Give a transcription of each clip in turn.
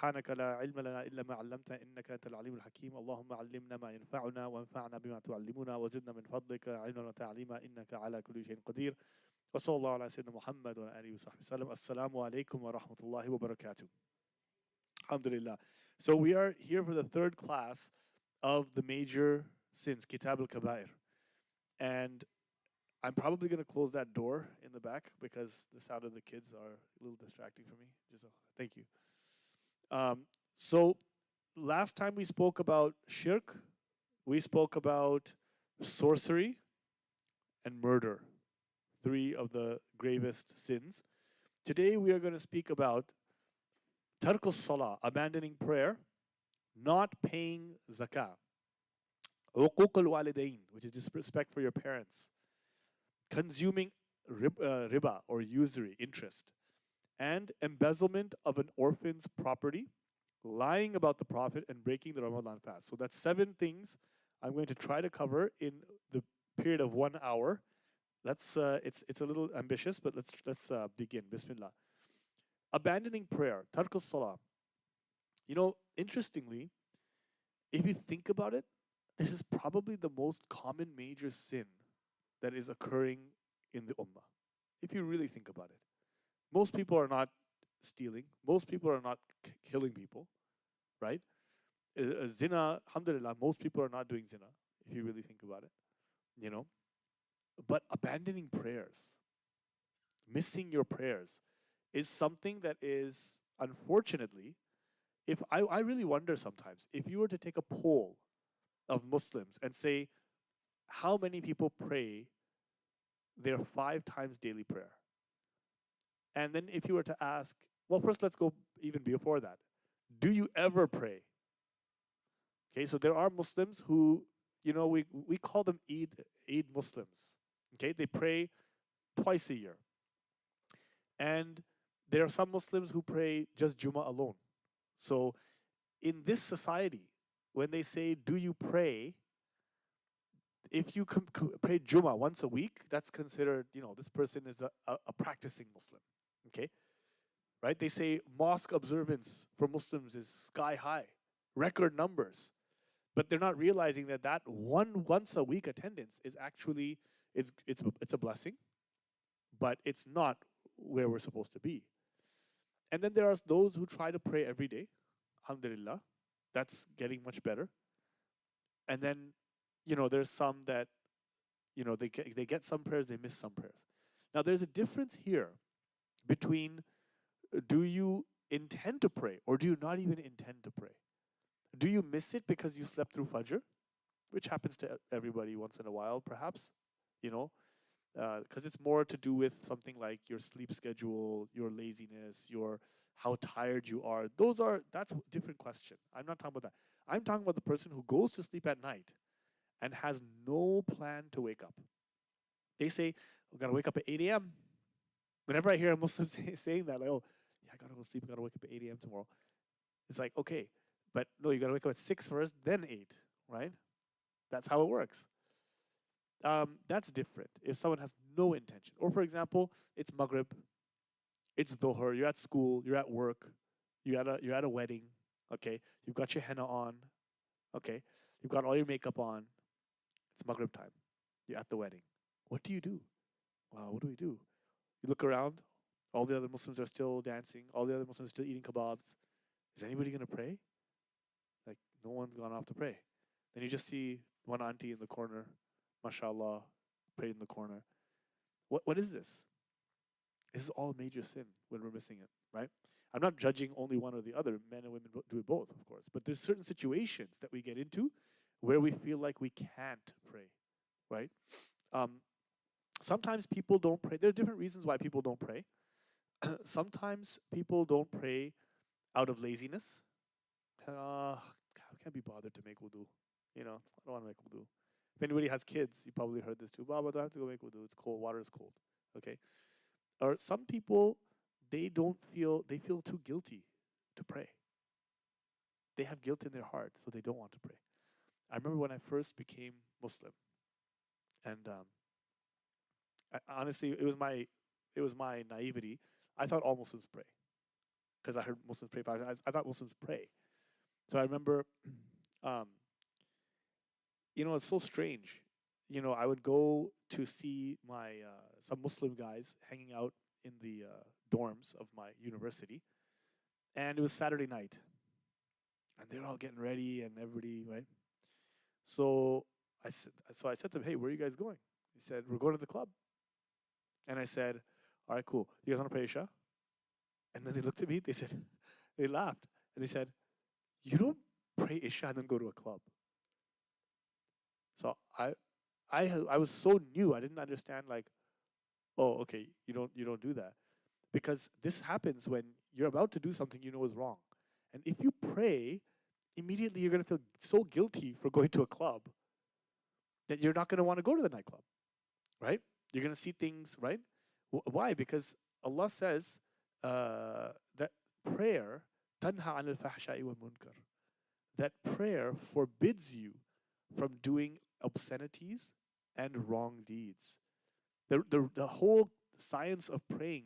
سبحانك لا علم لنا إلا ما علمتنا إنك أنت العليم الحكيم اللهم علمنا ما ينفعنا وانفعنا بما تعلمنا وزدنا من فضلك علما وتعليما إنك على كل شيء قدير وصلى الله على سيدنا محمد وعلى آله وصحبه وسلم السلام عليكم ورحمة الله وبركاته. Alhamdulillah. So we are here for the third class of the major sins, Kitab Al-Kaba'ir. And I'm probably going to close that door in the back because the sound of the kids are a little distracting for me. Thank you. So last time we spoke about shirk, we spoke about sorcery and murder, three of the gravest sins. Today we are going to speak about tarkus salah, abandoning prayer, not paying zakah, uquq al-walidain, which is disrespect for your parents, consuming riba or usury, interest, and embezzlement of an orphan's property, lying about the Prophet, and breaking the Ramadan fast. So that's 7 things I'm going to try to cover in the period of 1 hour. It's a little ambitious, but let's begin. Bismillah. Abandoning prayer, tarkus salah. You know, interestingly, if you think about it, this is probably the most common major sin that is occurring in the ummah. If you really think about it, most people are not stealing. Most people are not killing people, right? Zina, alhamdulillah, most people are not doing zina, if you really think about it, you know. But abandoning prayers, missing your prayers, is something that is, unfortunately, if I really wonder sometimes, if you were to take a poll of Muslims and say, how many people pray their 5 times daily prayer? And then if you were to ask, well, first let's go even before that. Do you ever pray? Okay, so there are Muslims who, you know, we call them Eid Muslims. Okay, they pray twice a year. And there are some Muslims who pray just Jummah alone. So in this society, when they say, do you pray? If you pray Jummah once a week, that's considered, you know, this person is a practicing Muslim. Okay? Right? They say mosque observance for Muslims is sky high, record numbers. But they're not realizing that once a week attendance is actually, it's a blessing, but it's not where we're supposed to be. And then there are those who try to pray every day. Alhamdulillah. That's getting much better. And then, you know, there's some that, you know, they get some prayers, they miss some prayers. Now, there's a difference here between do you intend to pray or do you not even intend to pray? Do you miss it because you slept through Fajr, which happens to everybody once in a while, perhaps, you know, because it's more to do with something like your sleep schedule, your laziness, your how tired you are. That's a different question. I'm not talking about that. I'm talking about the person who goes to sleep at night and has no plan to wake up. They say, "I gotta wake up at 8 a.m." Whenever I hear a Muslim saying that, like, "Oh, yeah, I gotta go sleep. I gotta wake up at 8 a.m. tomorrow," it's like, okay, but no, you gotta wake up at 6 first, then 8, right? That's how it works. That's different if someone has no intention. Or for example, it's Maghrib, it's Dhuhr, you're at school, you're at work, you're at a wedding, okay? You've got your henna on, okay? You've got all your makeup on. It's Maghrib time. You're at the wedding. What do you do? Wow, what do we do? You look around, all the other Muslims are still dancing, all the other Muslims are still eating kebabs. Is anybody gonna pray? Like, no one's gone off to pray. Then you just see one auntie in the corner, mashallah, prayed in the corner. What is this? This is all major sin when we're missing it, right? I'm not judging only one or the other. Men and women do it both, of course. But there's certain situations that we get into where we feel like we can't pray, right? Sometimes people don't pray. There are different reasons why people don't pray. Sometimes people don't pray out of laziness. I can't be bothered to make wudu. You know, I don't want to make wudu. If anybody has kids, you probably heard this too. Baba, do I have to go make wudu? It's cold. Water is cold. Okay. Or some people, they feel too guilty to pray. They have guilt in their heart, so they don't want to pray. I remember when I first became Muslim, and honestly, it was my naivety. I thought all Muslims pray. because I heard Muslims pray 5 times. I thought Muslims pray. So I remember, um, it's so strange. I would go to see my some Muslim guys hanging out in the dorms of my university, and it was Saturday night, and they were all getting ready and everybody, right? So I said to him, "Hey, where are you guys going?" He said, "We're going to the club." And I said, "All right, cool. You guys want to pray Isha?" And then they looked at me. They said, they laughed, and they said, "You don't pray Isha and then go to a club." So I was so new. I didn't understand, like, oh, okay, you don't do that, because this happens when you're about to do something you know is wrong, and if you pray, immediately you're gonna feel so guilty for going to a club that you're not gonna want to go to the nightclub, right? You're gonna see things, right? Why? Because Allah says that prayer tanha anil fahsha'i wal munkar. That prayer forbids you from doing obscenities and wrong deeds. The whole science of praying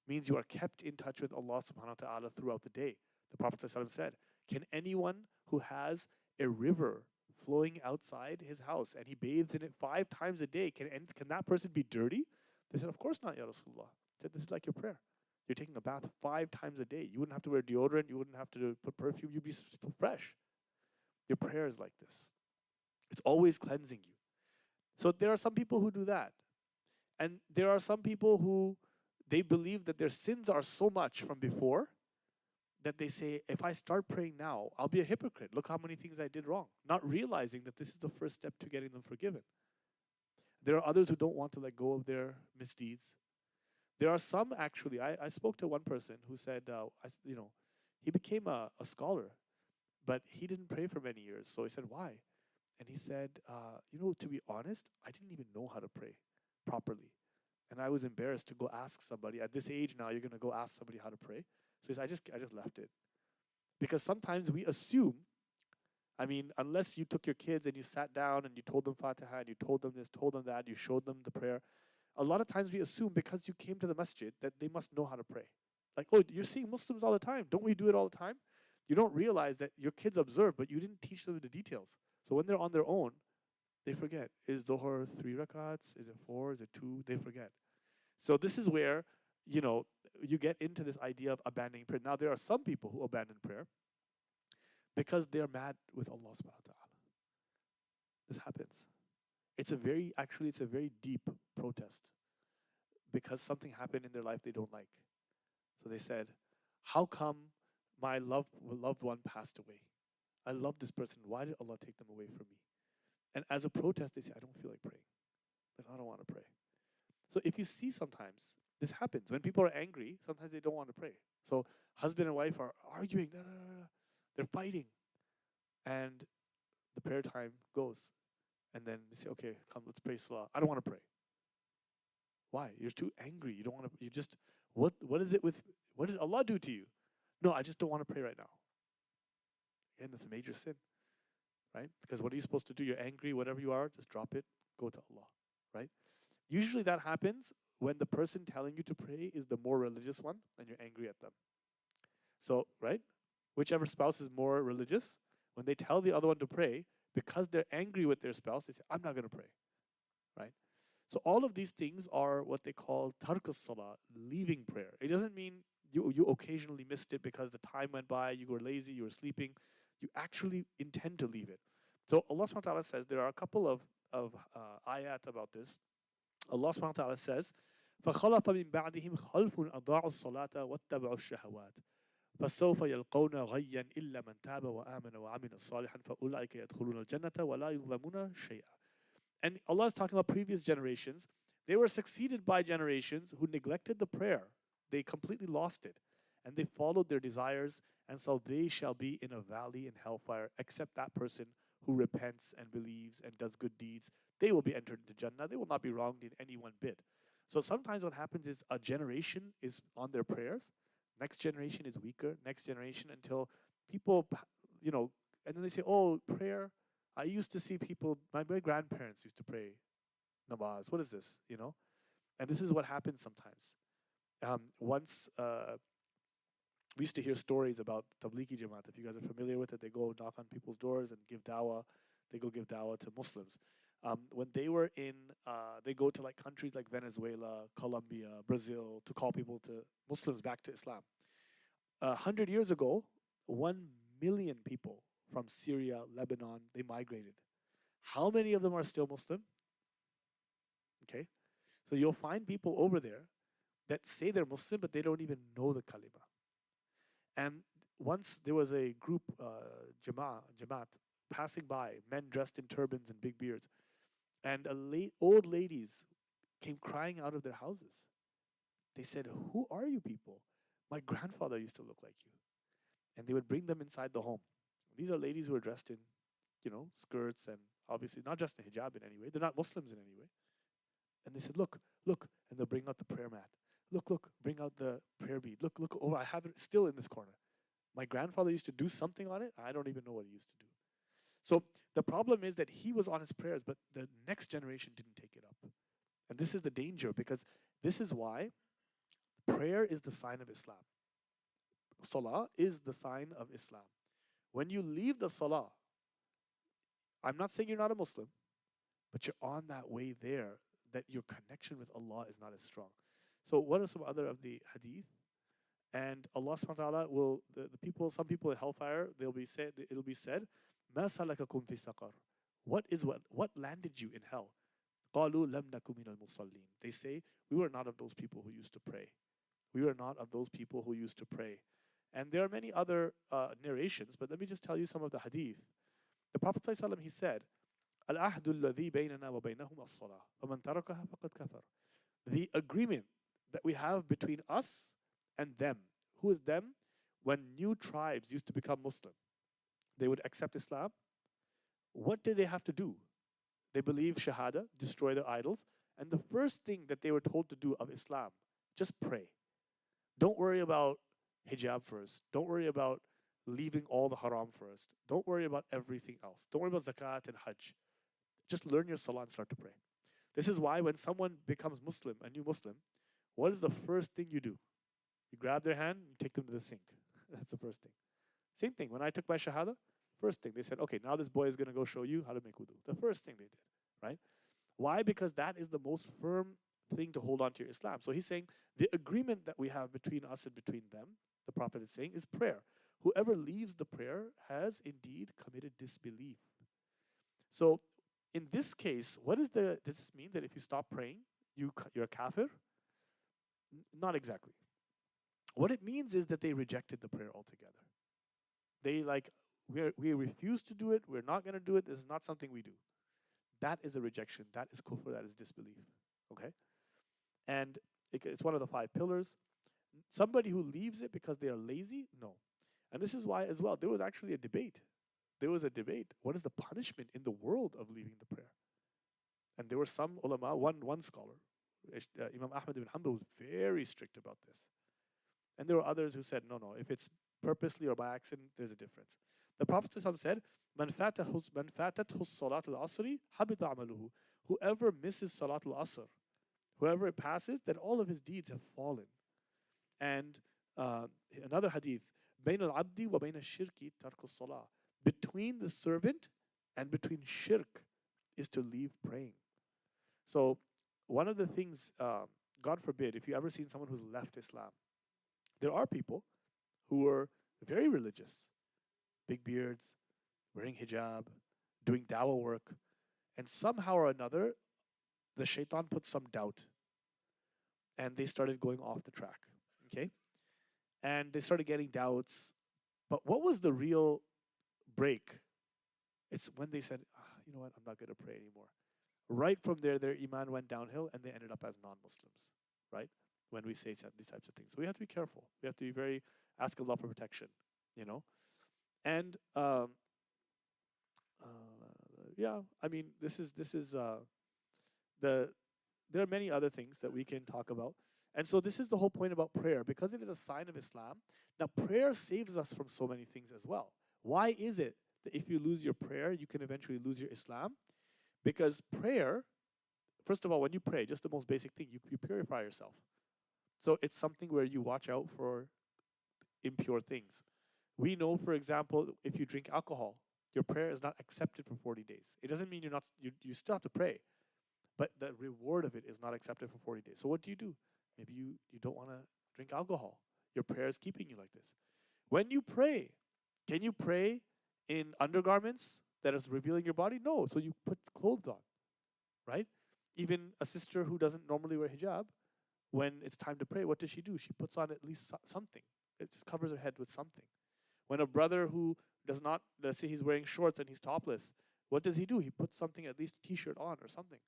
means you are kept in touch with Allah subhanahu wa ta'ala throughout the day. The Prophet ﷺ said, "Can anyone who has a river flowing outside his house and he bathes in it 5 times a day, can that person be dirty?" They said, "Of course not, Ya Rasulullah." He said, "This is like your prayer. You're taking a bath 5 times a day. You wouldn't have to wear deodorant. You wouldn't have to put perfume. You'd be fresh. Your prayer is like this. It's always cleansing you." So there are some people who do that. And there are some people who they believe that their sins are so much from before that they say, if I start praying now, I'll be a hypocrite. Look how many things I did wrong. Not realizing that this is the first step to getting them forgiven. There are others who don't want to let go of their misdeeds. There are some, actually, I spoke to one person who said, he became a scholar, but he didn't pray for many years. So I said, why? And he said, to be honest, I didn't even know how to pray properly. And I was embarrassed to go ask somebody. At this age now, you're going to go ask somebody how to pray. So he said, I just left it. Because sometimes we assume, unless you took your kids and you sat down and you told them Fatiha and you told them this, told them that, you showed them the prayer. A lot of times we assume because you came to the masjid that they must know how to pray. Like, oh, you're seeing Muslims all the time. Don't we do it all the time? You don't realize that your kids observe, but you didn't teach them the details. So when they're on their own, they forget. Is Dhuhr 3 rakats? Is it 4? Is it 2? They forget. So this is where, you get into this idea of abandoning prayer. Now, there are some people who abandon prayer because they're mad with Allah subhanahu wa ta'ala. This happens. It's a very deep protest because something happened in their life they don't like. So they said, how come my loved one passed away? I love this person. Why did Allah take them away from me? And as a protest, they say, I don't feel like praying. Like, I don't want to pray. So if you see sometimes, this happens. When people are angry, sometimes they don't want to pray. So husband and wife are arguing. They're fighting. And the prayer time goes. And then they say, okay, come, let's pray Salah. I don't want to pray. Why? You're too angry. You don't want to, what did Allah do to you? No, I just don't want to pray right now. Again, that's a major sin. Right? Because what are you supposed to do? You're angry, whatever you are, just drop it, go to Allah. Right? Usually that happens when the person telling you to pray is the more religious one and you're angry at them. So, right? Whichever spouse is more religious, when they tell the other one to pray, because they're angry with their spouse, they say, I'm not going to pray. Right? So all of these things are what they call tarkus salah, leaving prayer. It doesn't mean you occasionally missed it because the time went by, you were lazy, you were sleeping. You actually intend to leave it. So Allah subhanahu wa ta'ala says, there are a couple of ayat about this. Allah subhanahu wa ta'ala says, فَخَلَفَ مِن بَعْدِهِمْ خَلْفٌ أَضَاعُوا الصَّلَاةَ وَاتَّبَعُوا الشَّهَوَاتِ فَسَوْفَ يَلْقَوْنَ غَيًّا إِلَّا مَنْ تَابَ وَآمَنَ وَعَمِلَ صَالِحًا فَأُولَٰئِكَ يَدْخُلُونَ الْجَنَّةَ وَلَا يُظْلَمُونَ شَيْئًا. And Allah is talking about previous generations. They were succeeded by generations who neglected the prayer. They completely lost it. And they followed their desires, and so they shall be in a valley in hellfire, except that person who repents and believes and does good deeds. They will be entered into Jannah. They will not be wronged in any one bit. So sometimes what happens is a generation is on their prayers, next generation is weaker, next generation until people, and then they say, oh, prayer. I used to see people, my grandparents used to pray namaz. What is this, And this is what happens sometimes. Once We used to hear stories about Tablighi Jamaat. If you guys are familiar with it, they go knock on people's doors and give dawah. They go give dawah to Muslims. When they were they go to like countries like Venezuela, Colombia, Brazil to call people to Muslims back to Islam. 100 years ago, 1 million people from Syria, Lebanon, they migrated. How many of them are still Muslim? Okay, so you'll find people over there that say they're Muslim, but they don't even know the kalima. And once there was a group, Jamaat, passing by, men dressed in turbans and big beards, and old ladies came crying out of their houses. They said, "Who are you people? My grandfather used to look like you." And they would bring them inside the home. These are ladies who are dressed in, skirts and obviously not dressed in hijab in any way. They're not Muslims in any way. And they said, "Look, look," and they'll bring out the prayer mat. "Look, look, bring out the prayer bead. Look, look, oh, I have it still in this corner. My grandfather used to do something on it. I don't even know what he used to do." So the problem is that he was on his prayers, but the next generation didn't take it up. And this is the danger, because this is why prayer is the sign of Islam. Salah is the sign of Islam. When you leave the salah, I'm not saying you're not a Muslim, but you're on that way there that your connection with Allah is not as strong. So what are some other of the hadith? And Allah subhanahu wa ta'ala will, some people in hellfire, it'll be said, مَا سَلَكَكُمْ فِي سَقَرٍ. What landed you in hell? قَالُوا لَمْ نَكُ مِنَ الْمُصَلِّينَ. They say, we were not of those people who used to pray. We were not of those people who used to pray. And there are many other narrations, but let me just tell you some of the hadith. The Prophet ﷺ, he said, الْأَحْدُ الَّذِي بَيْنَنَا وَبَيْنَهُمْ الصَّلَاةِ فَمَنْ تَرَكَهَا فَقَدْ كَفَرَ. The agreement that we have between us and them. Who is them? When new tribes used to become Muslim, they would accept Islam. What did they have to do? They believe Shahada, destroy their idols, and the first thing that they were told to do of Islam, just pray. Don't worry about hijab first. Don't worry about leaving all the haram first. Don't worry about everything else. Don't worry about zakat and hajj. Just learn your salah and start to pray. This is why when someone becomes Muslim, a new Muslim, what is the first thing you do? You grab their hand, you take them to the sink. That's the first thing. Same thing, when I took my shahada, first thing, they said, okay, now this boy is going to go show you how to make wudu. The first thing they did, right? Why? Because that is the most firm thing to hold on to your Islam. So he's saying the agreement that we have between us and between them, the Prophet is saying, is prayer. Whoever leaves the prayer has indeed committed disbelief. So in this case, does this mean that if you stop praying, you're a kafir? Not exactly. What it means is that they rejected the prayer altogether. They we refuse to do it, we're not going to do it, this is not something we do. That is a rejection, that is kufr, that is disbelief. Okay? And it's one of the 5 pillars. Somebody who leaves it because they are lazy? No. And this is why as well, there was actually a debate. There was a debate. What is the punishment in the world of leaving the prayer? And there were some ulama, one scholar, Imam Ahmad ibn Hanbal, was very strict about this. And there were others who said, no, if it's purposely or by accident, there's a difference. The Prophet said, "Man fatathu salat al-asri habita amaluhu." Whoever misses salat al-asr, whoever it passes, then all of his deeds have fallen. And another hadith, "Bain al-abdi wa bain al-shirki tarku salah." Between the servant and between shirk is to leave praying. So one of the things, God forbid, if you ever seen someone who's left Islam, there are people who are very religious, big beards, wearing hijab, doing dawah work, and somehow or another, the shaitan put some doubt, and they started going off the track, okay? And they started getting doubts, but what was the real break? It's when they said, you know what, I'm not going to pray anymore. Right from there, their iman went downhill, and they ended up as non-Muslims, right? When we say these types of things. So we have to be careful. We have to be ask Allah for protection, And yeah, I mean, there are many other things that we can talk about. And so this is the whole point about prayer, because it is a sign of Islam. Now, prayer saves us from so many things as well. Why is it that if you lose your prayer, you can eventually lose your Islam? Because prayer, first of all, when you pray, just the most basic thing, you purify yourself. So it's something where you watch out for impure things. We know, for example, if you drink alcohol, your prayer is not accepted for 40 days. It doesn't mean you still have to pray, but the reward of it is not accepted for 40 days. So what do? Maybe you don't want to drink alcohol. Your prayer is keeping you like this. When you pray, can you pray in undergarments that is revealing your body? No. So you put clothes on, right? Even a sister who doesn't normally wear hijab, when it's time to pray, what does she do? She puts on at least something. It just covers her head with something. When a brother who does not, let's say he's wearing shorts and he's topless, what does he do? He puts something, at least a t-shirt on or something.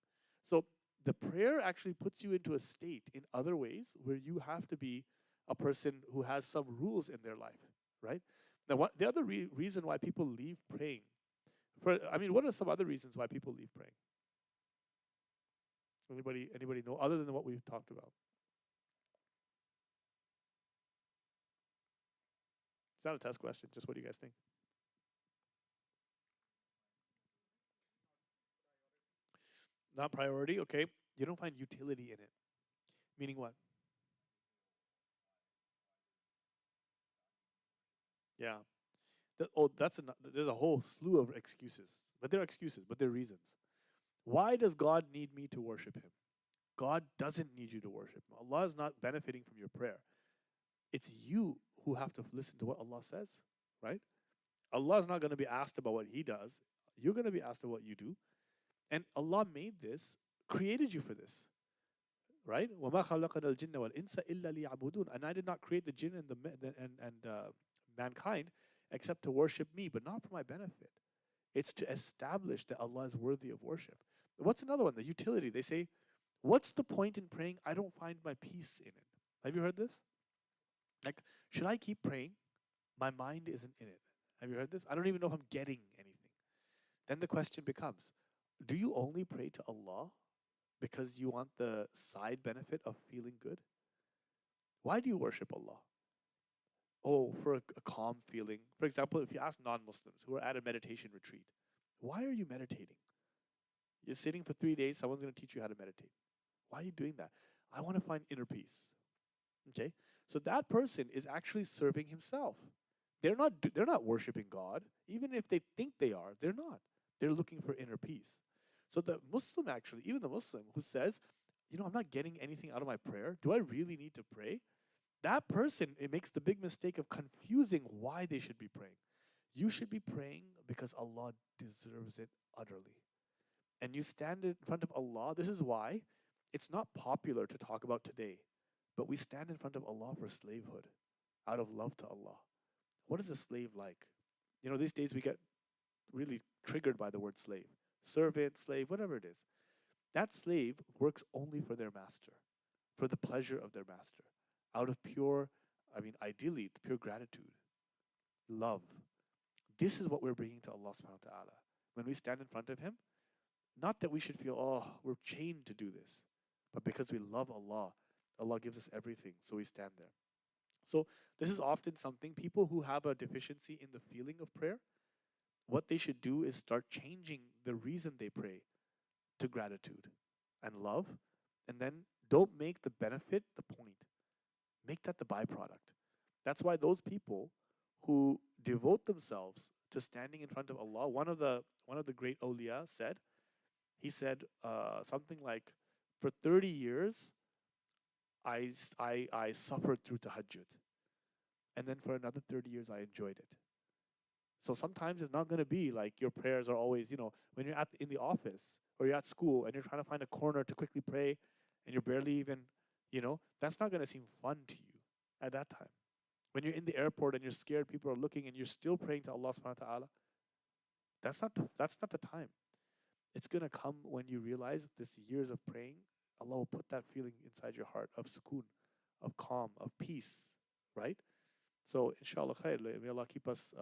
So the prayer actually puts you into a state in other ways where you have to be a person who has some rules in their life, right? Now, the other reason why people leave praying, what are some other reasons why people leave praying? Anybody know, other than what we've talked about? It's not a test question, just what do you guys think? Not priority, okay. You don't find utility in it. Meaning what? Yeah. There's a whole slew of excuses. But they're excuses, but they're reasons. Why does God need me to worship Him? God doesn't need you to worship Him. Allah is not benefiting from your prayer. It's you who have to listen to what Allah says, right? Allah is not going to be asked about what He does. You're going to be asked about what you do. And Allah made this, created you for this, right? وَمَا خَلَقَنَا الْجِنَّ وَالْإِنسَ إِلَّا لِيَعْبُدُونَ. And I did not create the jinn and mankind except to worship me, but not for my benefit. It's to establish that Allah is worthy of worship. What's another one? The utility. They say, what's the point in praying? I don't find my peace in it. Have you heard this? Like, should I keep praying? My mind isn't in it. Have you heard this? I don't even know if I'm getting anything. Then the question becomes, do you only pray to Allah because you want the side benefit of feeling good? Why do you worship Allah? Oh, for a calm feeling. For example, if you ask non-Muslims who are at a meditation retreat, why are you meditating? You're sitting for 3 days, someone's going to teach you how to meditate. Why are you doing that? I want to find inner peace. Okay? So that person is actually serving himself. They're not worshiping God. Even if they think they are, they're not. They're looking for inner peace. So the Muslim actually, even the Muslim who says, I'm not getting anything out of my prayer. Do I really need to pray? That person, it makes the big mistake of confusing why they should be praying. You should be praying because Allah deserves it utterly. And you stand in front of Allah. This is why it's not popular to talk about today, but we stand in front of Allah for slavehood out of love to Allah. What is a slave like? These days we get really triggered by the word slave. Servant, slave, whatever it is. That slave works only for their master, for the pleasure of their master, out of ideally, pure gratitude, love. This is what we're bringing to Allah subhanahu wa ta'ala. When we stand in front of Him, not that we should feel, we're chained to do this, but because we love Allah, Allah gives us everything, so we stand there. So this is often something people who have a deficiency in the feeling of prayer, what they should do is start changing the reason they pray to gratitude and love, and then don't make the benefit the point. Make that the byproduct. That's why those people who devote themselves to standing in front of Allah, one of the great awliya said, he said something like, for 30 years, I suffered through tahajjud. And then for another 30 years, I enjoyed it. So sometimes it's not going to be like your prayers are always, when you're in the office or you're at school and you're trying to find a corner to quickly pray and you're barely even, that's not going to seem fun to you at that time. When you're in the airport and you're scared people are looking and you're still praying to Allah subhanahu wa ta'ala, that's not the time. It's going to come when you realize this years of praying, Allah will put that feeling inside your heart of sukoon, of calm, of peace, right? So inshallah khair, may Allah keep us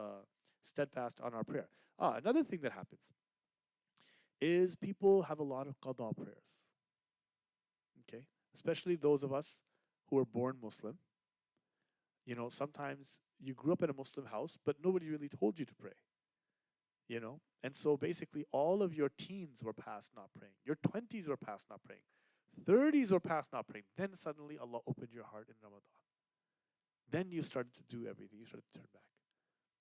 steadfast on our prayer. Another thing that happens is people have a lot of qada prayers. Okay? Especially those of us who are born Muslim. Sometimes you grew up in a Muslim house, but nobody really told you to pray. And so basically all of your teens were past not praying. Your 20s were past not praying. 30s were past not praying. Then suddenly Allah opened your heart in Ramadan. Then you started to do everything. You started to turn back.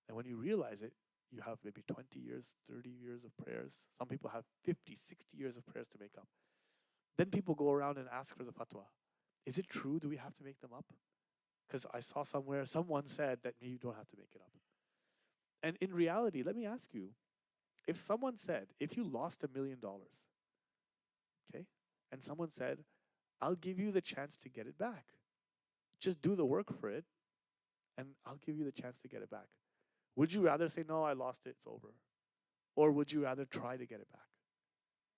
And when you realize it, you have maybe 20 years, 30 years of prayers. Some people have 50, 60 years of prayers to make up. Then people go around and ask for the fatwa. Is it true? Do we have to make them up? Because I saw somewhere someone said that you don't have to make it up. And in reality, let me ask you, if someone said, if you lost $1 million, okay, and someone said, I'll give you the chance to get it back. Just do the work for it, and I'll give you the chance to get it back. Would you rather say, no, I lost it, it's over? Or would you rather try to get it back?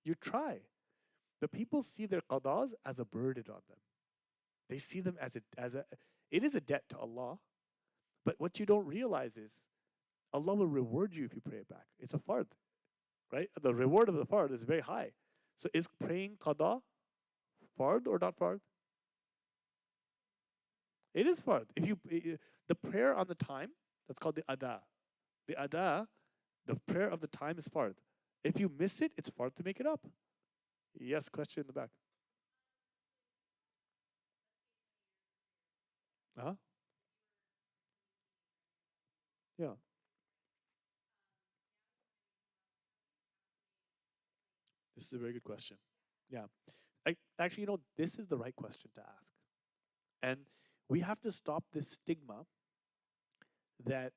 You try. But people see their qadas as a burden on them. They see them as it is a debt to Allah. But what you don't realize is Allah will reward you if you pray it back. It's a fard, right? The reward of the fard is very high. So is praying qada fard or not fard? It is fard. The prayer on the time, that's called the ada. The ada, the prayer of the time is fard. If you miss it, it's fard to make it up. Yes, question in the back. Uh-huh. Yeah. This is a very good question. Yeah. Actually, this is the right question to ask. And we have to stop this stigma that,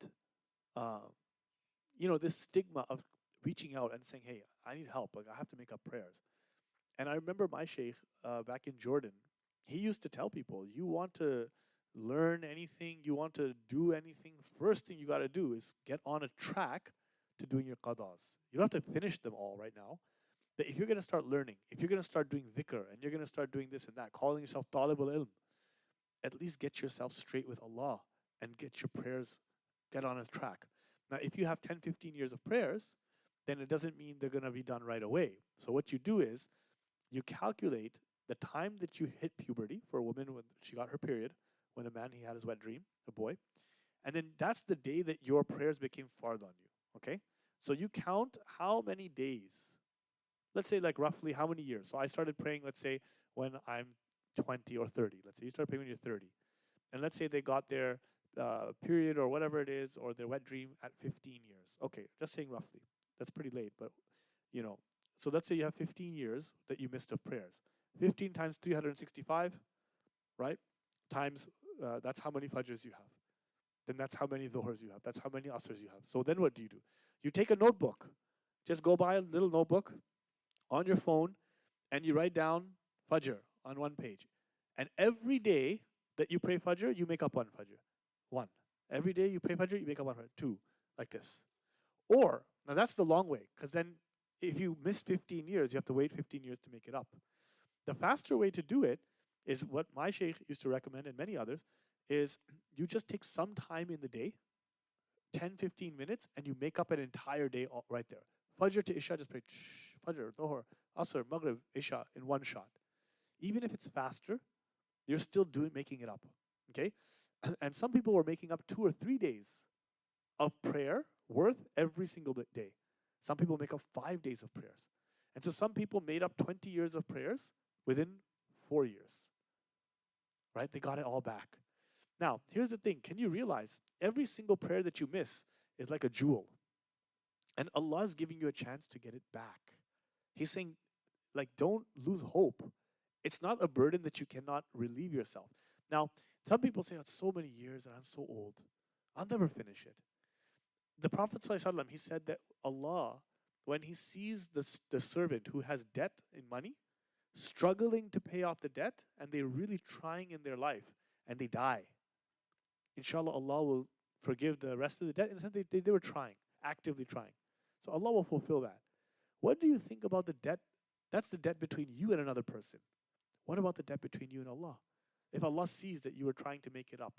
this stigma of reaching out and saying, hey, I need help. Like, I have to make up prayers. And I remember my sheikh back in Jordan, he used to tell people, you want to learn anything, you want to do anything, first thing you got to do is get on a track to doing your qadas. You don't have to finish them all right now. But if you're going to start learning, if you're going to start doing dhikr, and you're going to start doing this and that, calling yourself talibul ilm, at least get yourself straight with Allah and get your prayers, get on a track. Now, if you have 10, 15 years of prayers, then it doesn't mean they're going to be done right away. So what you do is you calculate the time that you hit puberty for a woman when she got her period, when a man, he had his wet dream, a boy. And then that's the day that your prayers became fard on you, okay? So you count how many days. Let's say like roughly how many years. So I started praying, let's say, when I'm 20 or 30. Let's say you start praying when you're 30. And let's say they got their period or whatever it is, or their wet dream at 15 years. Okay, just saying roughly. That's pretty late, but So let's say you have 15 years that you missed of prayers. 15 times 365, right? Times, that's how many fajrs you have. Then that's how many dhuhrs you have. That's how many asrs you have. So then what do? You take a notebook. Just go buy a little notebook on your phone, and you write down fajr on one page. And every day that you pray fajr, you make up one fajr. One. Every day you pray fajr, you make up one fajr. Two. Like this. Or, now that's the long way, because then if you miss 15 years, you have to wait 15 years to make it up. The faster way to do it is what my sheikh used to recommend, and many others, is you just take some time in the day, 10, 15 minutes, and you make up an entire day right there. Fajr to Isha, just pray Fajr, Dhuhr, Asr, Maghrib, Isha in one shot. Even if it's faster, you're still making it up. Okay? And some people were making up 2 or 3 days of prayer worth every single day. Some people make up 5 days of prayers. And so some people made up 20 years of prayers within 4 years. Right? They got it all back. Now, here's the thing. Can you realize every single prayer that you miss is like a jewel? And Allah is giving you a chance to get it back. He's saying, like, don't lose hope. It's not a burden that you cannot relieve yourself. Now, some people say, it's so many years and I'm so old. I'll never finish it. The Prophet ﷺ, he said that Allah, when he sees the servant who has debt in money, struggling to pay off the debt, and they're really trying in their life, and they die, inshallah, Allah will forgive the rest of the debt in the sense they were trying, actively trying. So Allah will fulfill that. What do you think about the debt? That's the debt between you and another person. What about the debt between you and Allah? If Allah sees that you were trying to make it up.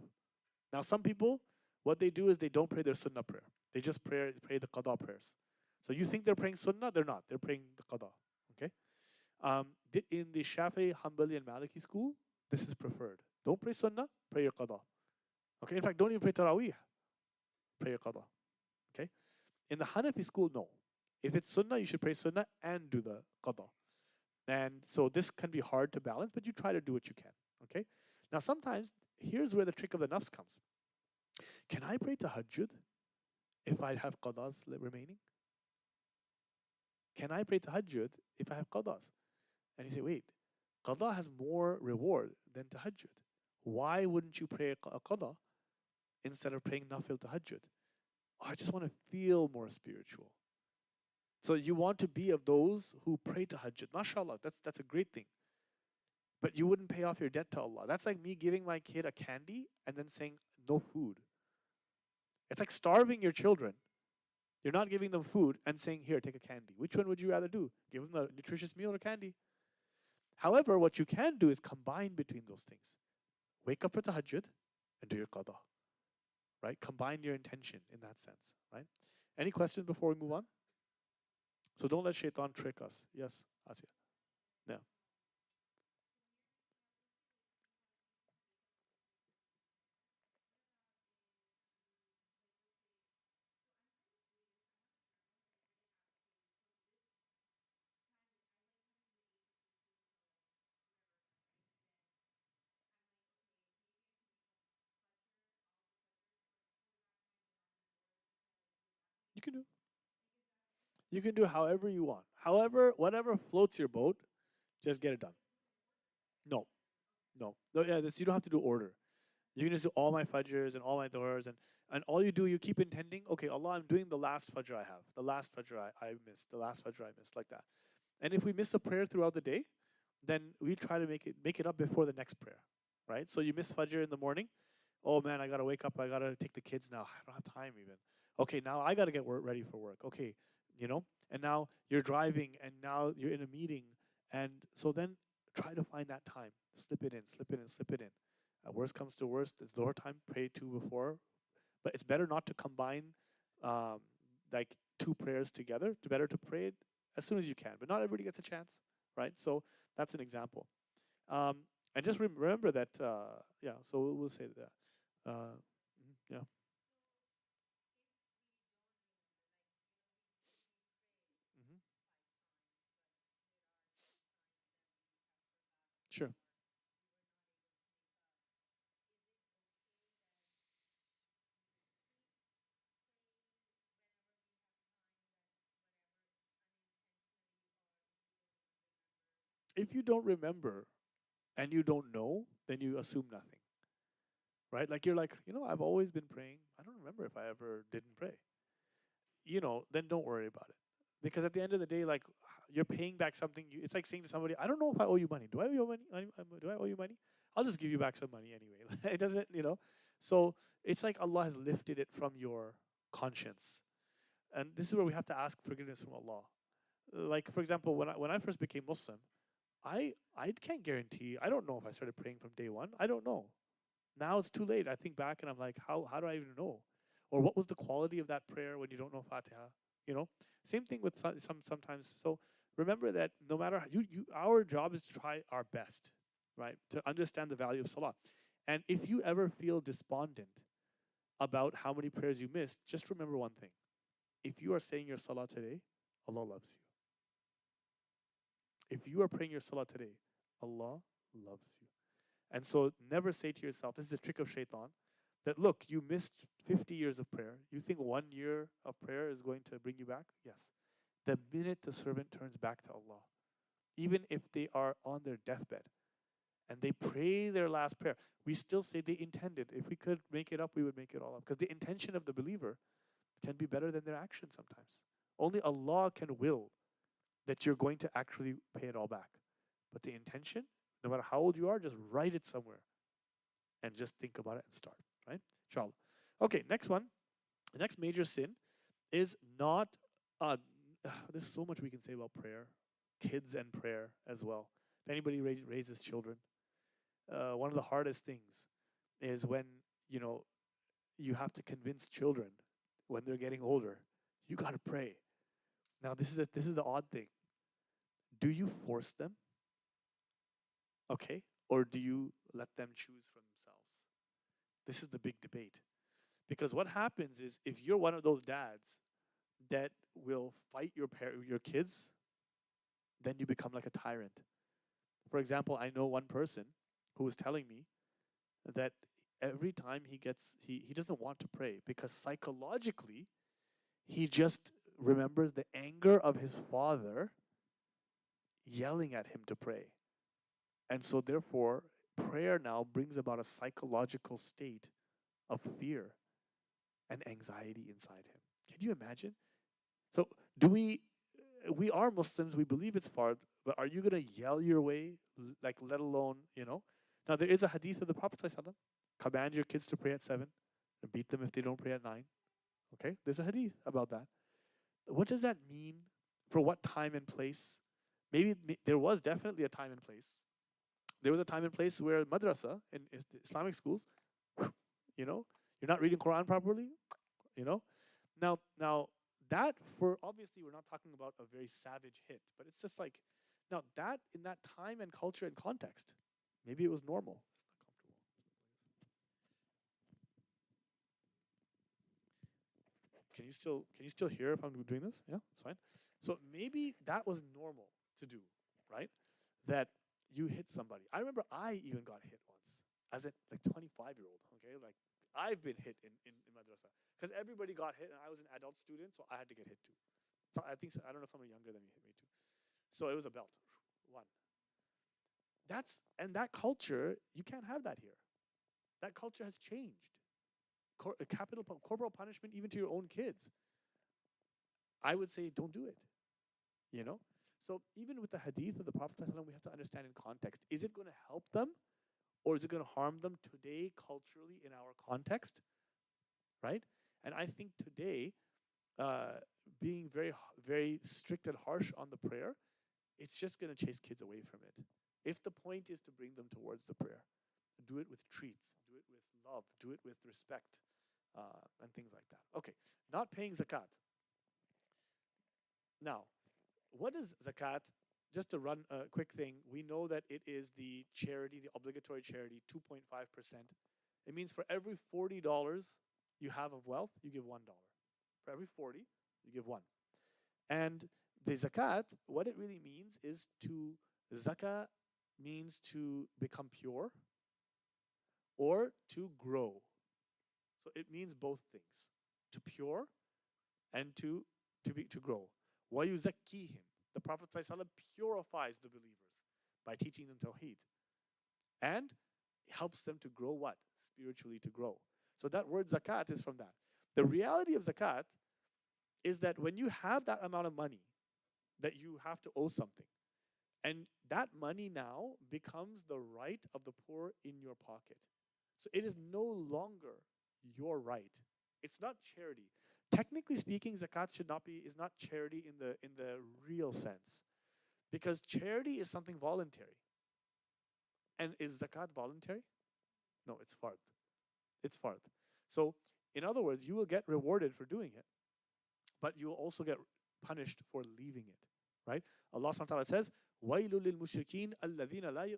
Now, some people, what they do is they don't pray their sunnah prayer. They just pray the qada prayers. So you think they're praying sunnah? They're not. They're praying the qada. Okay? In the Shafi'i, Hanbali, and Maliki school, this is preferred. Don't pray sunnah, pray your qada. Okay? In fact, don't even pray tarawih. Pray your qada. Okay? In the Hanafi school, no. If it's sunnah, you should pray sunnah and do the qada. And so this can be hard to balance, but you try to do what you can. Okay? Now sometimes here's where the trick of the nafs comes. Can I pray tahajjud if I have qadas remaining? Can I pray tahajjud if I have qadas? And you say, wait, qada has more reward than tahajjud. Why wouldn't you pray a qada instead of praying nafil tahajjud? Oh, I just want to feel more spiritual. So you want to be of those who pray tahajjud. MashaAllah, that's a great thing. But you wouldn't pay off your debt to Allah. That's like me giving my kid a candy and then saying no food. It's like starving your children. You're not giving them food and saying, here, take a candy. Which one would you rather do? Give them a nutritious meal or candy? However, what you can do is combine between those things. Wake up for tahajjud and do your qada. Right? Combine your intention in that sense. Right? Any questions before we move on? So don't let shaitan trick us. Yes, Asya. Yeah. You can do. You can do however you want. However, whatever floats your boat, just get it done. No, no. Yeah, you don't have to do order. You can just do all my fajrs and all my doors, and all you do, you keep intending, okay, Allah, I'm doing the last fajr I have, the last fajr I missed, the last fajr I missed, like that. And if we miss a prayer throughout the day, then we try to make it up before the next prayer, right? So you miss fajr in the morning. Oh man, I gotta wake up. I gotta take the kids now. I don't have time even. Okay, now I gotta get ready for work. Okay, and now you're driving, and now you're in a meeting, and so then try to find that time. Slip it in, slip it in, slip it in. Worst comes to worst, it's Dhuhr time. Pray two before, but it's better not to combine um, like two prayers together. It's better to pray it as soon as you can, but not everybody gets a chance, right? So that's an example. Um, and just remember that, yeah. So we'll say that. Yeah. Hmm. Sure. If you don't remember and you don't know, then you assume nothing, right? Like you're like, I've always been praying. I don't remember if I ever didn't pray. Then don't worry about it. Because at the end of the day, like you're paying back something. It's like saying to somebody, I don't know if I owe you money. Do I owe you money? Do I owe you money? I'll just give you back some money anyway. It doesn't. So it's like Allah has lifted it from your conscience. And this is where we have to ask forgiveness from Allah. Like, for example, when I first became Muslim, I can't guarantee. I don't know if I started praying from day one. I don't know. Now it's too late. I think back and I'm like, how do I even know? Or what was the quality of that prayer when you don't know Fatiha? You know, same thing with sometimes. So remember that no matter our job is to try our best, right, to understand the value of Salah. And if you ever feel despondent about how many prayers you missed, just remember one thing: if you are saying your Salah today, Allah loves you. If you are praying your Salah today, Allah loves you. And so never say to yourself, this is the trick of shaitan, that look, you missed 50 years of prayer. You think 1 year of prayer is going to bring you back? Yes. The minute the servant turns back to Allah, even if they are on their deathbed and they pray their last prayer, we still say they intended. If we could make it up, we would make it all up. Because the intention of the believer can be better than their action sometimes. Only Allah can will that you're going to actually pay it all back. But the intention, no matter how old you are, just write it somewhere and just think about it and start, right? Inshallah. Okay, next one. The next major sin is not, there's so much we can say about prayer, kids and prayer as well. If anybody raises children, one of the hardest things is when, you have to convince children when they're getting older, you got to pray. Now, this is the odd thing. Do you force them? Okay? Or do you let them choose for themselves? This is the big debate. Because what happens is if you're one of those dads that will fight your kids, then you become like a tyrant. For example, I know one person who was telling me that every time he doesn't want to pray because psychologically he just remembers the anger of his father yelling at him to pray. And so therefore prayer now brings about a psychological state of fear and anxiety inside him. Can you imagine? So do we are Muslims, we believe it's fard, but are you going to yell your way, like, let alone, Now, there is a hadith of the Prophet ﷺ, command your kids to pray at 7 and beat them if they don't pray at 9. Okay? There's a hadith about that. What does that mean? For what time and place? Maybe there was definitely a time and place. There was a time and place where madrasa, in Islamic schools, you're not reading Quran properly, you know? Now, that, for obviously we're not talking about a very savage hit, but it's just like, now that in that time and culture and context, maybe it was normal. It's not comfortable. Can you still hear if I'm doing this? Yeah, it's fine. So maybe that was normal to do, right? That you hit somebody. I remember I even got hit once as a 25-year-old. Okay, like I've been hit in madrasa because everybody got hit and I was an adult student, so I had to get hit too. So I don't know if someone younger than me hit me too. So it was a belt. One. And that culture, you can't have that here. That culture has changed. Corporal punishment even to your own kids. I would say don't do it. You know? So even with the hadith of the Prophet ﷺ, we have to understand in context. Is it going to help them or is it going to harm them today culturally in our context? Right? And I think today, being very, very strict and harsh on the prayer, it's just going to chase kids away from it. If the point is to bring them towards the prayer, do it with treats, do it with love, do it with respect, and things like that. Okay, not paying zakat. Now, what is zakat? Just to run a quick thing, we know that it is the charity, the obligatory charity, 2.5%. It means for every $40 you have of wealth, you give $1. For every 40, you give 1. And the zakat, what it really means is zakah means to become pure or to grow. So it means both things, to pure and to grow. وَيُزَكِّيهِمْ. The Prophet ﷺ purifies the believers by teaching them Tawheed and helps them to grow what? Spiritually to grow. So that word zakat is from that. The reality of zakat is that when you have that amount of money that you have to owe something, and that money now becomes the right of the poor in your pocket. So it is no longer your right. It's not charity. Technically speaking, zakat is not charity in the real sense. Because charity is something voluntary. And is zakat voluntary? No, it's fard. It's fard. So in other words, you will get rewarded for doing it, but you will also get punished for leaving it. Right? Allah subhanahu wa ta'ala says, وَيْلُ لِلْمُشْرِكِينَ الَّذِينَ لَا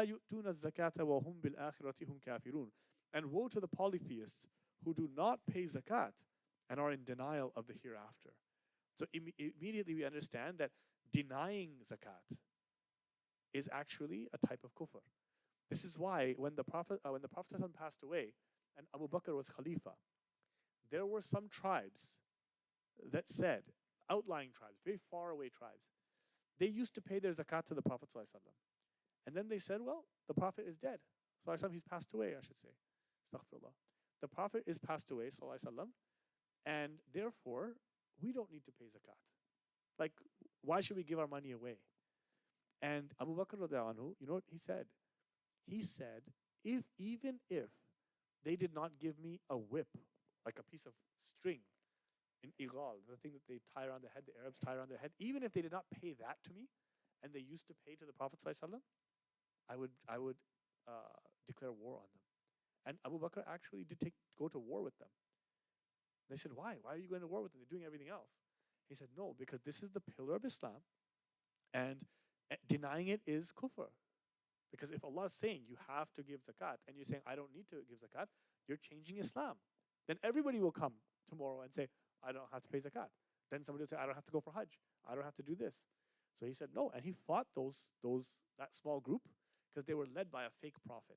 يُؤْتُونَ الزَّكَاةَ وَهُمْ بِالْآخِرَةِ هُمْ كَافِرُونَ. And woe to the polytheists who do not pay zakat and are in denial of the hereafter. So immediately we understand that denying zakat is actually a type of kufr. This is why when the Prophet passed away and Abu Bakr was Khalifa, there were some tribes that said, outlying tribes, very far away tribes, they used to pay their zakat to the Prophet ﷺ. And then they said, well, the Prophet is dead. ﷺ, he's passed away, I should say. Astaghfirullah. The Prophet is passed away, ﷺ, and therefore, we don't need to pay zakat. Like, why should we give our money away? And Abu Bakr radiallahu anhu, you know what he said? He said, even if they did not give me a whip, like a piece of string, in igal, the thing that they tie around their head, the Arabs tie around their head, even if they did not pay that to me, and they used to pay to the Prophet ﷺ, I would declare war on them. And Abu Bakr actually did go to war with them. They said, why? Why are you going to war with them? They're doing everything else. He said, no, because this is the pillar of Islam, and denying it is kufr. Because if Allah is saying you have to give zakat, and you're saying I don't need to give zakat, you're changing Islam. Then everybody will come tomorrow and say, I don't have to pay zakat. Then somebody will say, I don't have to go for Hajj. I don't have to do this. So he said no, and he fought that small group because they were led by a fake prophet.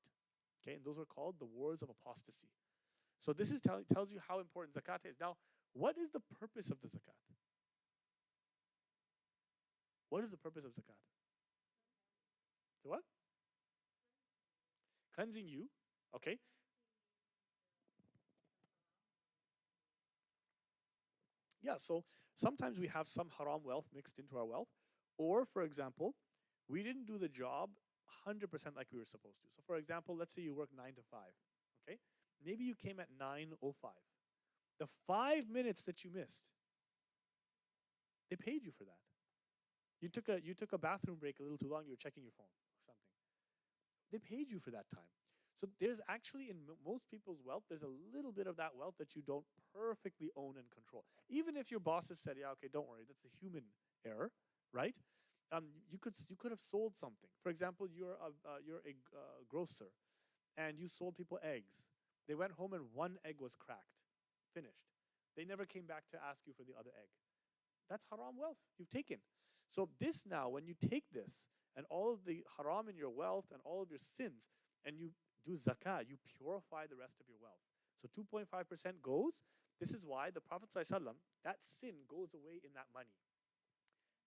Okay, and those are called the wars of apostasy. So this tells you how important zakat is. Now, what is the purpose of the zakat? What is the purpose of zakat? So what? Cleansing you. Okay. Yeah, so sometimes we have some haram wealth mixed into our wealth. Or, for example, we didn't do the job 100% like we were supposed to. So, for example, let's say you work 9 to 5. Okay. Maybe you came at 9:05. The 5 minutes that you missed, they paid you for that. You took a bathroom break a little too long. You were checking your phone or something. They paid you for that time. So there's actually in most people's wealth, there's a little bit of that wealth that you don't perfectly own and control. Even if your bosses said, "Yeah, okay, don't worry, that's a human error," right? You could have sold something. For example, you're a grocer, and you sold people eggs. They went home and one egg was cracked, finished. They never came back to ask you for the other egg. That's haram wealth you've taken. So this now, when you take this and all of the haram in your wealth and all of your sins, and you do zakah, you purify the rest of your wealth. So 2.5% goes. This is why the Prophet ﷺ, that sin goes away in that money.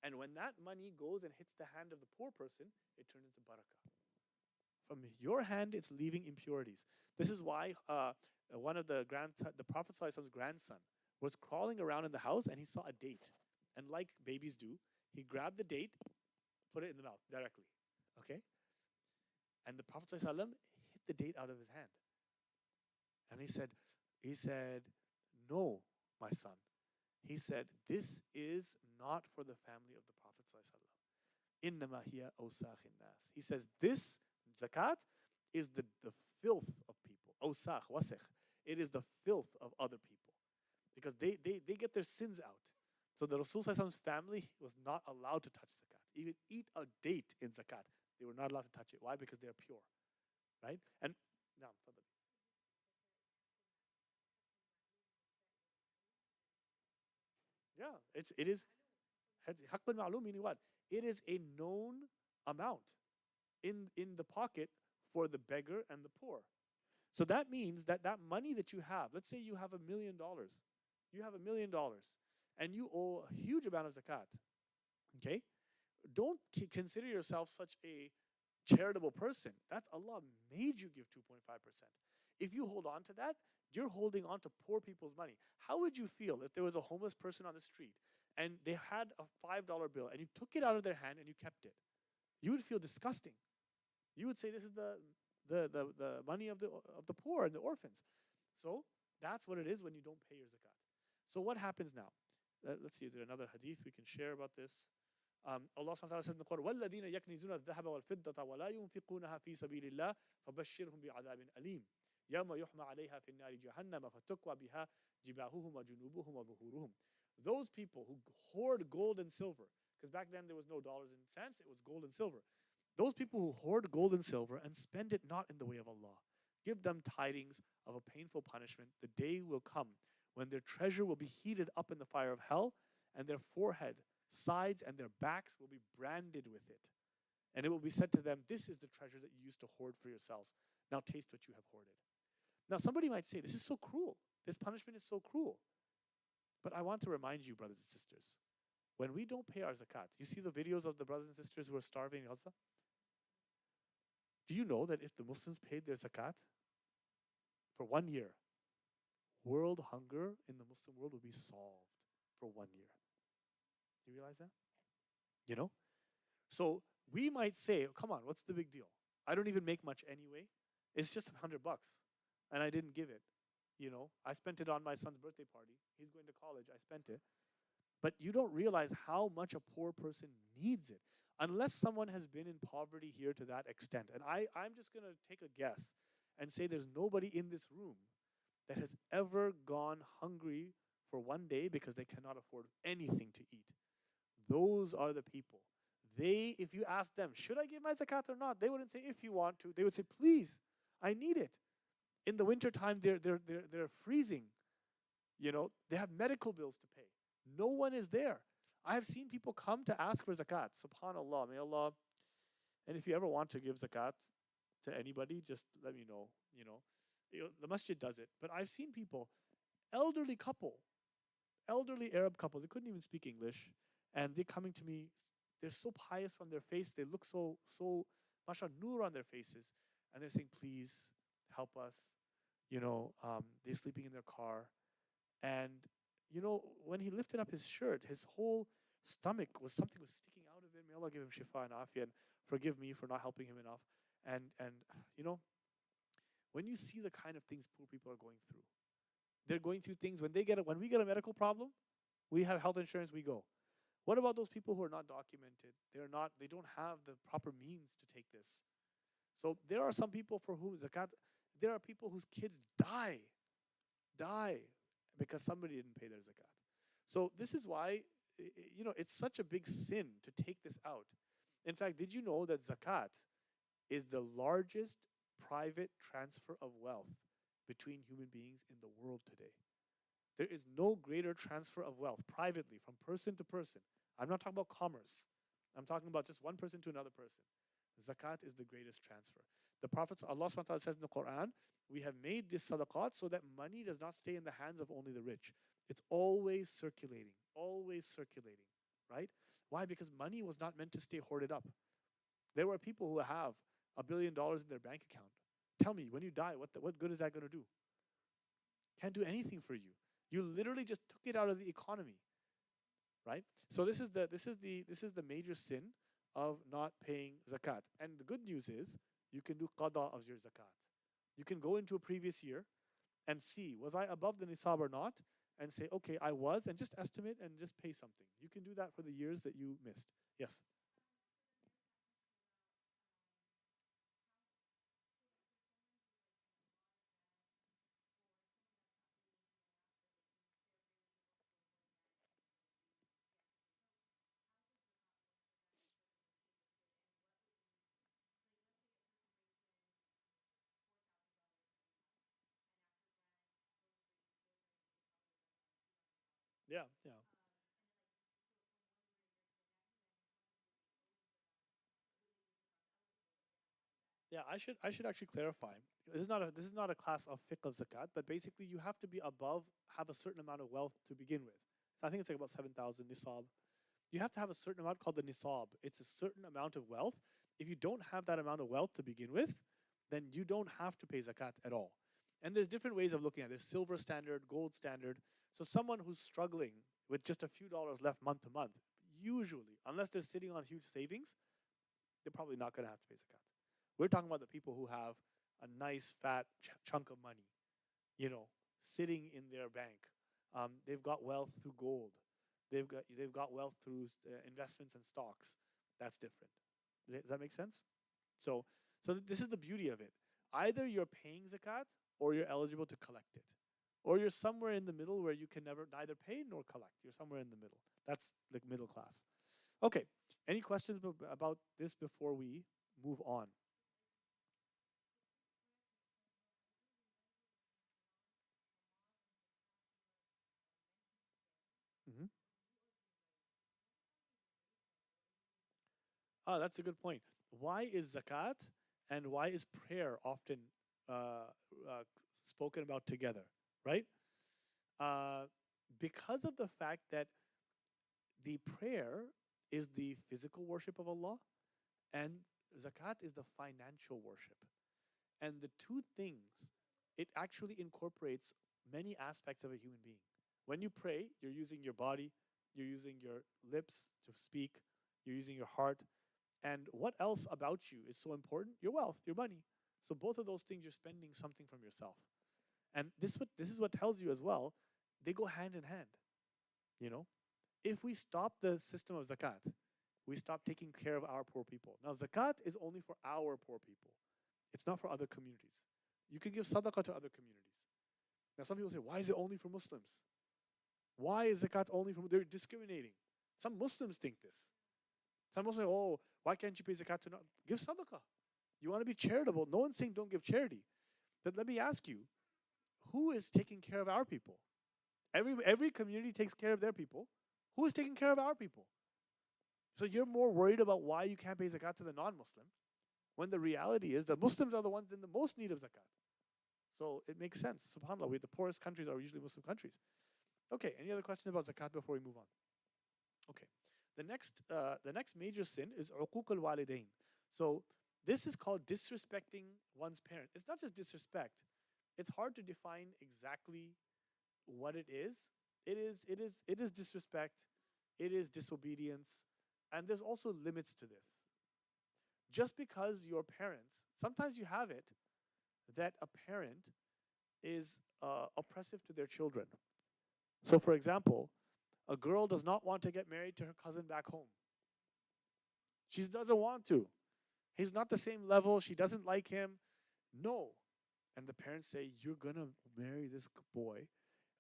And when that money goes and hits the hand of the poor person, it turns into barakah. From your hand, it's leaving impurities. This is why one of the Prophet ﷺ's grandson was crawling around in the house and he saw a date. And like babies do, he grabbed the date, put it in the mouth directly. Okay? And the Prophet ﷺ hit the date out of his hand. And he said, "No, my son." He said, "This is not for the family of the Prophet ﷺ. Innama hiya awsakhin nas." He says, this zakat is the filth of people. Awsakh, wasikh. It is the filth of other people. Because they get their sins out. So the Rasul ﷺ's family was not allowed to touch zakat. Even eat a date in zakat, they were not allowed to touch it. Why? Because they are pure. Right? And now, yeah, it is حق المعلوم, meaning what? It is a known amount in the pocket for the beggar and the poor. So that means that that money that you have, let's say you have $1,000,000. You have $1,000,000 and you owe a huge amount of zakat. Okay? Don't consider yourself such a charitable person. That's Allah made you give 2.5%. If you hold on to that, you're holding on to poor people's money. How would you feel if there was a homeless person on the street and they had a $5 bill and you took it out of their hand and you kept it? You would feel disgusting. You would say this is the money of the poor and the orphans. So that's what it is when you don't pay your zakat. So what happens now? Let's see, is there another hadith we can share about this? Allah subhanahu wa ta'ala says in the Quran, وَالَّذِينَ يَكْنِزُونَ الذَّهَبَ وَالْفِضَّةَ وَلَا يُنْفِقُونَها فِي سَبِيلِ اللَّهِ فَبَشِّرْهُم بِعَذَابٍ أَلِيمٍ يَوْمَ يُحْمَى عَلَيْهَا فِي النَّارِ جَهَنَّمَ فَتُكْوَى بِهَا جِبَاهُهُمْ وَجُنُوبُهُمْ وَظُهُورُهُم. Those people who hoard gold and silver, because back then there was no dollars and cents, it was gold and silver. Those people who hoard gold and silver and spend it not in the way of Allah, give them tidings of a painful punishment. The day will come when their treasure will be heated up in the fire of hell, and their forehead, sides, and their backs will be branded with it. And it will be said to them, "This is the treasure that you used to hoard for yourselves. Now taste what you have hoarded." Now somebody might say, this is so cruel. This punishment is so cruel. But I want to remind you, brothers and sisters, when we don't pay our zakat, you see the videos of the brothers and sisters who are starving in Gaza? Do you know that if the Muslims paid their zakat for 1 year, world hunger in the Muslim world would be solved for 1 year? Do you realize that? You know? So we might say, oh, come on, what's the big deal? I don't even make much anyway. It's just $100 and I didn't give it. You know, I spent it on my son's birthday party. He's going to college. I spent it. But you don't realize how much a poor person needs it unless someone has been in poverty here to that extent. And I'm just going to take a guess and say there's nobody in this room that has ever gone hungry for 1 day because they cannot afford anything to eat. Those are the people. If you ask them, should I give my zakat or not? They wouldn't say, if you want to. They would say, please, I need it. In the wintertime, they're freezing. You know, they have medical bills to pay. No one is there. I have seen people come to ask for zakat. Subhanallah, may Allah. And if you ever want to give zakat, to anybody, just let me know. The masjid does it, but I've seen people, elderly couple, elderly Arab couple, they couldn't even speak English, and they're coming to me. They're so pious from their face. They look so, mashallah, nur on their faces, and they're saying, "Please help us." They're sleeping in their car, and when he lifted up his shirt, his whole stomach was something was sticking out of it. May Allah give him shifa and afia, and forgive me for not helping him enough. And you know, when you see the kind of things poor people are going through, they're going through things when we get a medical problem, we have health insurance, we go. What about those people who are not documented? They don't have the proper means to take this. So there are some people for whom zakat, there are people whose kids die because somebody didn't pay their zakat. So this is why, it's such a big sin to take this out. In fact, did you know that zakat is the largest private transfer of wealth between human beings in the world today? There is no greater transfer of wealth privately from person to person. I'm not talking about commerce. I'm talking about just one person to another person. Zakat is the greatest transfer. The Prophet, Allah subhanahu wa ta'ala, says in the Quran, we have made this sadaqat so that money does not stay in the hands of only the rich. It's always circulating, right? Why? Because money was not meant to stay hoarded up. There were people who have $1 billion in their bank account. Tell me, when you die, what good is that going to do? Can't do anything for you. You literally just took it out of the economy, right? So this is the major sin of not paying zakat. And the good news is you can do qada of your zakat. You can go into a previous year and see, was I above the nisab or not? And say, okay, I was, and just estimate and just pay something. You can do that for the years that you missed. Yes. Yeah, yeah. Yeah, I should actually clarify. This is not a class of fiqh of zakat, but basically you have to be above, have a certain amount of wealth to begin with. So I think it's like about 7,000 nisab. You have to have a certain amount called the nisab. It's a certain amount of wealth. If you don't have that amount of wealth to begin with, then you don't have to pay zakat at all. And there's different ways of looking at it. There's silver standard, gold standard. So someone who's struggling with just a few dollars left month to month, usually, unless they're sitting on huge savings, they're probably not going to have to pay zakat. We're talking about the people who have a nice fat chunk of money, sitting in their bank. They've got wealth through gold. They've got wealth through investments and stocks. That's different. Does that make sense? So this is the beauty of it. Either you're paying zakat or you're eligible to collect it, or you're somewhere in the middle where you can neither pay nor collect. You're somewhere in the middle. That's like middle class. Okay. Any questions about this before we move on? Mhm. Ah, that's a good point. Why is zakat and why is prayer often uh, uh, spoken about together, right? Uh, because of the fact that the prayer is the physical worship of Allah and zakat is the financial worship. And the two things, it actually incorporates many aspects of a human being. When you pray, you're using your body, you're using your lips to speak, you're using your heart. And what else about you is so important? Your wealth, your money. So both of those things, you're spending something from yourself. And this is what tells you as well, they go hand in hand. You know, if we stop the system of zakat, we stop taking care of our poor people. Now, zakat is only for our poor people. It's not for other communities. You can give sadaqah to other communities. Now, some people say, why is it only for Muslims? Why is zakat only for? They're discriminating. Some Muslims think this. Some Muslims say, oh, why can't you pay zakat to not give sadaqah? You want to be charitable. No one's saying don't give charity. But let me ask you, who is taking care of our people? Every community takes care of their people. Who is taking care of our people? So you're more worried about why you can't pay zakat to the non-Muslim when the reality is that Muslims are the ones in the most need of zakat. So it makes sense. SubhanAllah, the poorest countries are usually Muslim countries. Okay, any other questions about zakat before we move on? Okay, the next major sin is uquq al-walidain. So this is called disrespecting one's parent. It's not just disrespect. It's hard to define exactly what it is. It is disrespect. It is disobedience, and there's also limits to this. Just because your parents, sometimes you have it that a parent is oppressive to their children. So, for example, a girl does not want to get married to her cousin back home. She doesn't want to. He's not the same level. She doesn't like him. No. And the parents say, you're going to marry this boy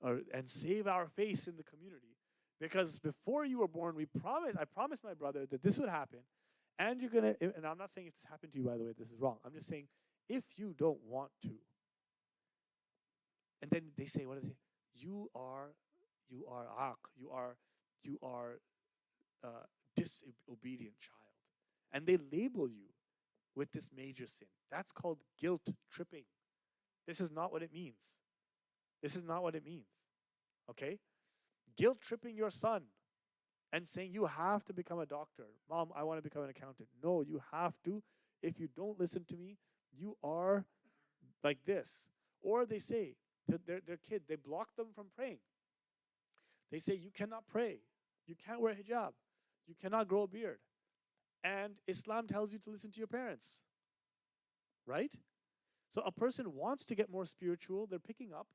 and save our face in the community. Because before you were born, I promised my brother that this would happen. And you're going to, and I'm not saying if this happened to you, by the way, this is wrong. I'm just saying if you don't want to. And then they say, what do they say? You are aq, you are disobedient child. And they label you with this major sin. That's called guilt tripping. This is not what it means. This is not what it means. Okay? Guilt tripping your son and saying you have to become a doctor. Mom, I want to become an accountant. No, you have to. If you don't listen to me, you are like this. Or they say to their kid, they block them from praying. They say you cannot pray. You can't wear hijab. You cannot grow a beard. And Islam tells you to listen to your parents. Right? So a person wants to get more spiritual, they're picking up,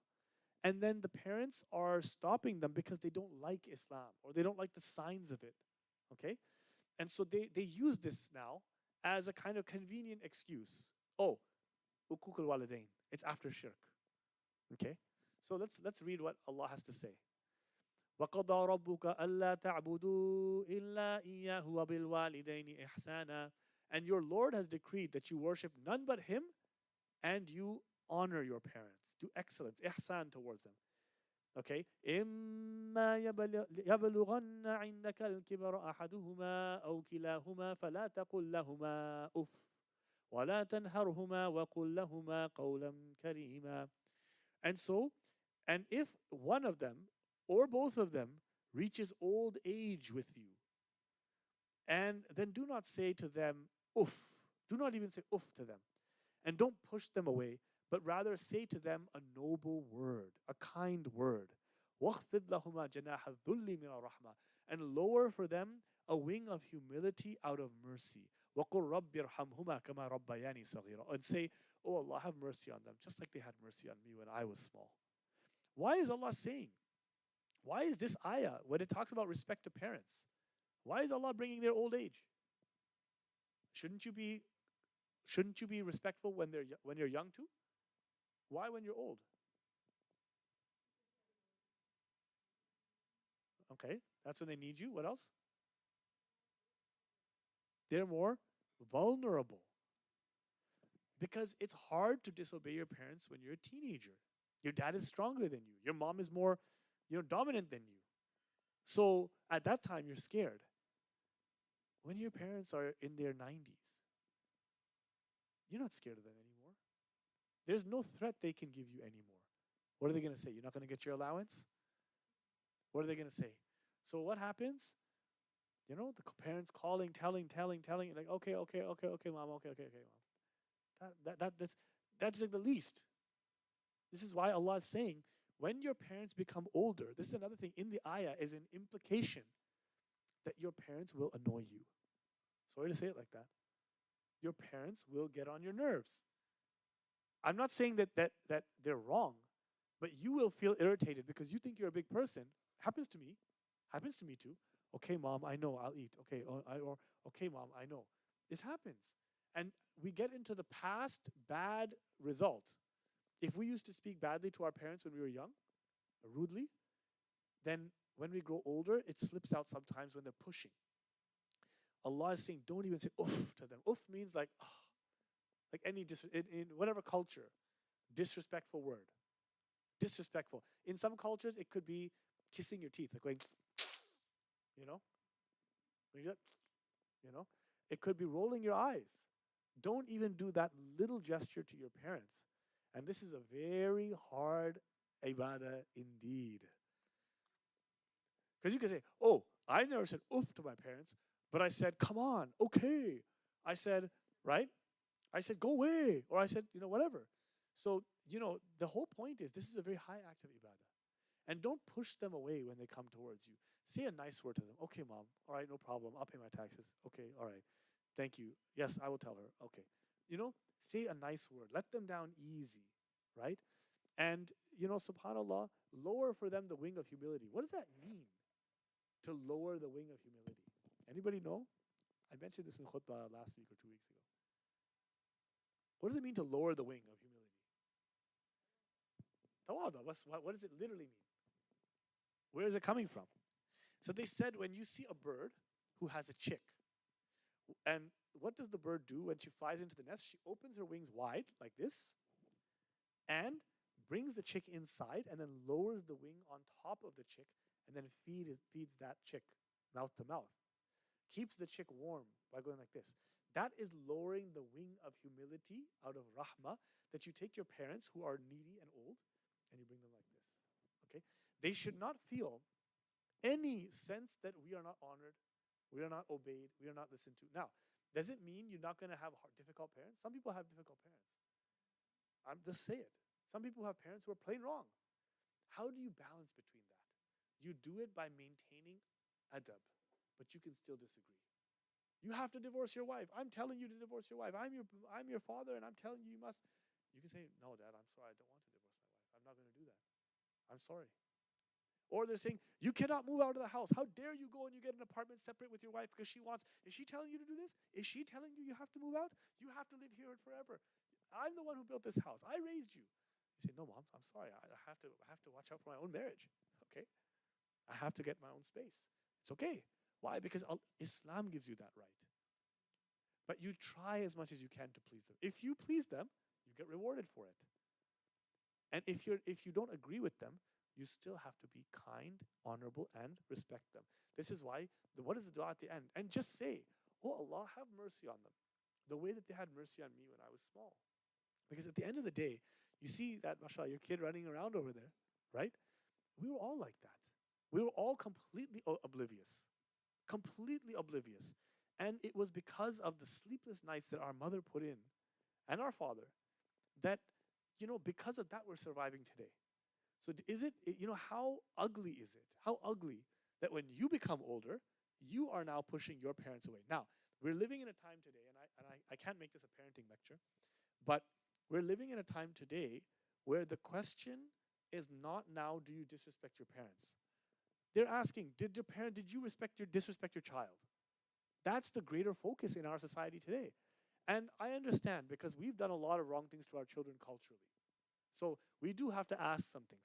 and then the parents are stopping them because they don't like Islam or they don't like the signs of it. Okay? And so they use this now as a kind of convenient excuse. Oh, uquq al-walidain. It's after shirk. Okay? So let's read what Allah has to say. وَقَضَى رَبُّكَ أَلَّا تَعْبُدُوا إِلَّا إِيَّاهُ وَبِالْوَالِدَيْنِ إِحْسَانًا. And your Lord has decreed that you worship none but Him and you honor your parents. Do excellence, ihsan towards them. Okay? إِمَّا يَبْلُغَنَّ عِنْدَكَ الْكِبَرَ أَحَدُهُمَا أَوْ كِلَاهُمَا فَلَا تَقُلْ لَهُمَا أُفٍّ وَلَا تَنْهَرْهُمَا وَقُلْ لَهُمَا قَوْلًا كَرِيمًا. And if one of them or both of them reaches old age with you, and then do not say to them, uff. Do not even say uff to them. And don't push them away, but rather say to them a noble word, a kind word. وَخْفِضْ لَهُمَا جَنَاحَ الذُّلِّ مِنَ الرَّحْمَةِ. And lower for them a wing of humility out of mercy. وَقُلْ رَبِّ ارْحَمْهُمَا كَمَا رَبَّيَانِي صَغِيرًا. And say, oh Allah, have mercy on them, just like they had mercy on me when I was small. Why is Allah saying? Why is this ayah, when it talks about respect to parents, why is Allah bringing their old age? Shouldn't you be respectful when you're young too? Why when you're old? Okay, that's when they need you. What else? They're more vulnerable. Because it's hard to disobey your parents when you're a teenager. Your dad is stronger than you. Your mom is more, dominant than you. So at that time, you're scared. When your parents are in their 90s, you're not scared of them anymore. There's no threat they can give you anymore. What are they going to say? You're not going to get your allowance? What are they going to say? So what happens? The parents calling, telling, like, okay, mom, okay, mom. That's like the least. This is why Allah is saying, when your parents become older, this is another thing in the ayah, is an implication that your parents will annoy you. Sorry to say it like that. Your parents will get on your nerves. I'm not saying that they're wrong, but you will feel irritated because you think you're a big person. Happens to me. Happens to me too. Okay, mom, I know, I'll eat. Okay, okay, mom, I know. This happens. And we get into the past bad result. If we used to speak badly to our parents when we were young, rudely, then when we grow older, it slips out sometimes when they're pushing. Allah is saying, don't even say uff to them. Uff means like any, in whatever culture, disrespectful word. Disrespectful. In some cultures, it could be kissing your teeth, like going, you know? It could be rolling your eyes. Don't even do that little gesture to your parents. And this is a very hard ibadah indeed. Because you can say, oh, I never said oof to my parents, but I said, come on, okay. I said, right? I said, go away. Or I said, whatever. So, the whole point is this is a very high act of ibadah. And don't push them away when they come towards you. Say a nice word to them. Okay, mom. All right, no problem. I'll pay my taxes. Okay, all right. Thank you. Yes, I will tell her. Okay. Say a nice word. Let them down easy, right? And, subhanAllah, lower for them the wing of humility. What does that mean? To lower the wing of humility. Anybody know? I mentioned this in khutbah last week or 2 weeks ago. What does it mean to lower the wing of humility? Tawada. What does it literally mean? Where is it coming from? So they said when you see a bird who has a chick, and what does the bird do when she flies into the nest? She opens her wings wide like this and brings the chick inside and then lowers the wing on top of the chick and then feeds that chick mouth to mouth. Keeps the chick warm by going like this. That is lowering the wing of humility out of rahmah, that you take your parents who are needy and old and you bring them like this. Okay? They should not feel any sense that we are not honored, we are not obeyed, we are not listened to. Now, does it mean you're not going to have difficult parents? Some people have difficult parents. I'm just say it. Some people have parents who are plain wrong. How do you balance between that? You do it by maintaining adab, but you can still disagree. You have to divorce your wife. I'm telling you to divorce your wife. I'm your father, and I'm telling you must. You can say, no, Dad, I'm sorry. I don't want to divorce my wife. I'm not going to do that. I'm sorry. Or they're saying, you cannot move out of the house. How dare you go and you get an apartment separate with your wife because she wants. Is she telling you to do this? Is she telling you have to move out? You have to live here forever. I'm the one who built this house. I raised you. You say, no, Mom, I'm sorry. I have to watch out for my own marriage. Okay? I have to get my own space. It's okay. Why? Because Islam gives you that right. But you try as much as you can to please them. If you please them, you get rewarded for it. And if you don't agree with them, you still have to be kind, honorable, and respect them. This is why, what is the dua at the end? And just say, oh Allah, have mercy on them. The way that they had mercy on me when I was small. Because at the end of the day, you see that, mashallah, your kid running around over there, right? We were all like that. We were all completely oblivious. Completely oblivious. And it was because of the sleepless nights that our mother put in, and our father, that, because of that, we're surviving today. So is it, how ugly is it? How ugly that when you become older, you are now pushing your parents away. Now, we're living in a time today, and I can't make this a parenting lecture, but we're living in a time today where the question is not now, do you disrespect your parents? They're asking, did you disrespect your child? That's the greater focus in our society today. And I understand because we've done a lot of wrong things to our children culturally. So we do have to ask some things.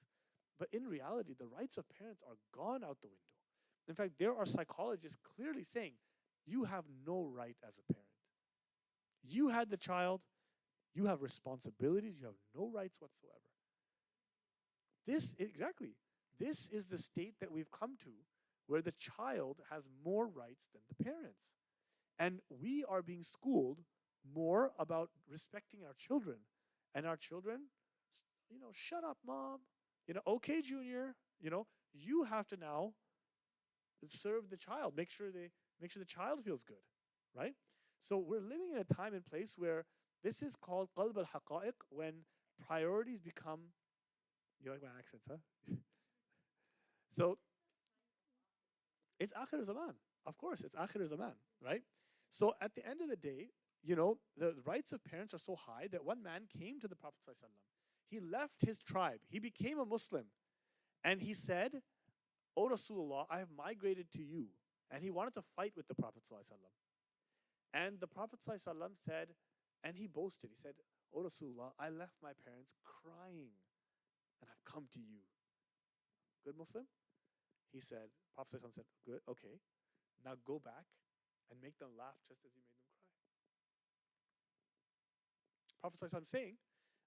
But in reality, the rights of parents are gone out the window. In fact, there are psychologists clearly saying, you have no right as a parent. You had the child, you have responsibilities, you have no rights whatsoever. This is the state that we've come to, where the child has more rights than the parents. And we are being schooled more about respecting our children. And our children, shut up, mom. Okay, junior. You have to now serve the child. Make sure the child feels good, right? So we're living in a time and place where this is called qalb al-haqa'iq, when priorities become. You like my accents, huh? So it's akhir zaman. Of course, it's akhir zaman, right? So at the end of the day, the rights of parents are so high that one man came to the Prophet ﷺ. He left his tribe. He became a Muslim. And he said, O Rasulullah, I have migrated to you. And he wanted to fight with the Prophet ﷺ. And the Prophet ﷺ said, and he boasted, he said, O Rasulullah, I left my parents crying and I've come to you. Good Muslim? He said, Prophet ﷺ said, good, okay. Now go back and make them laugh just as you made them cry. Prophet ﷺ saying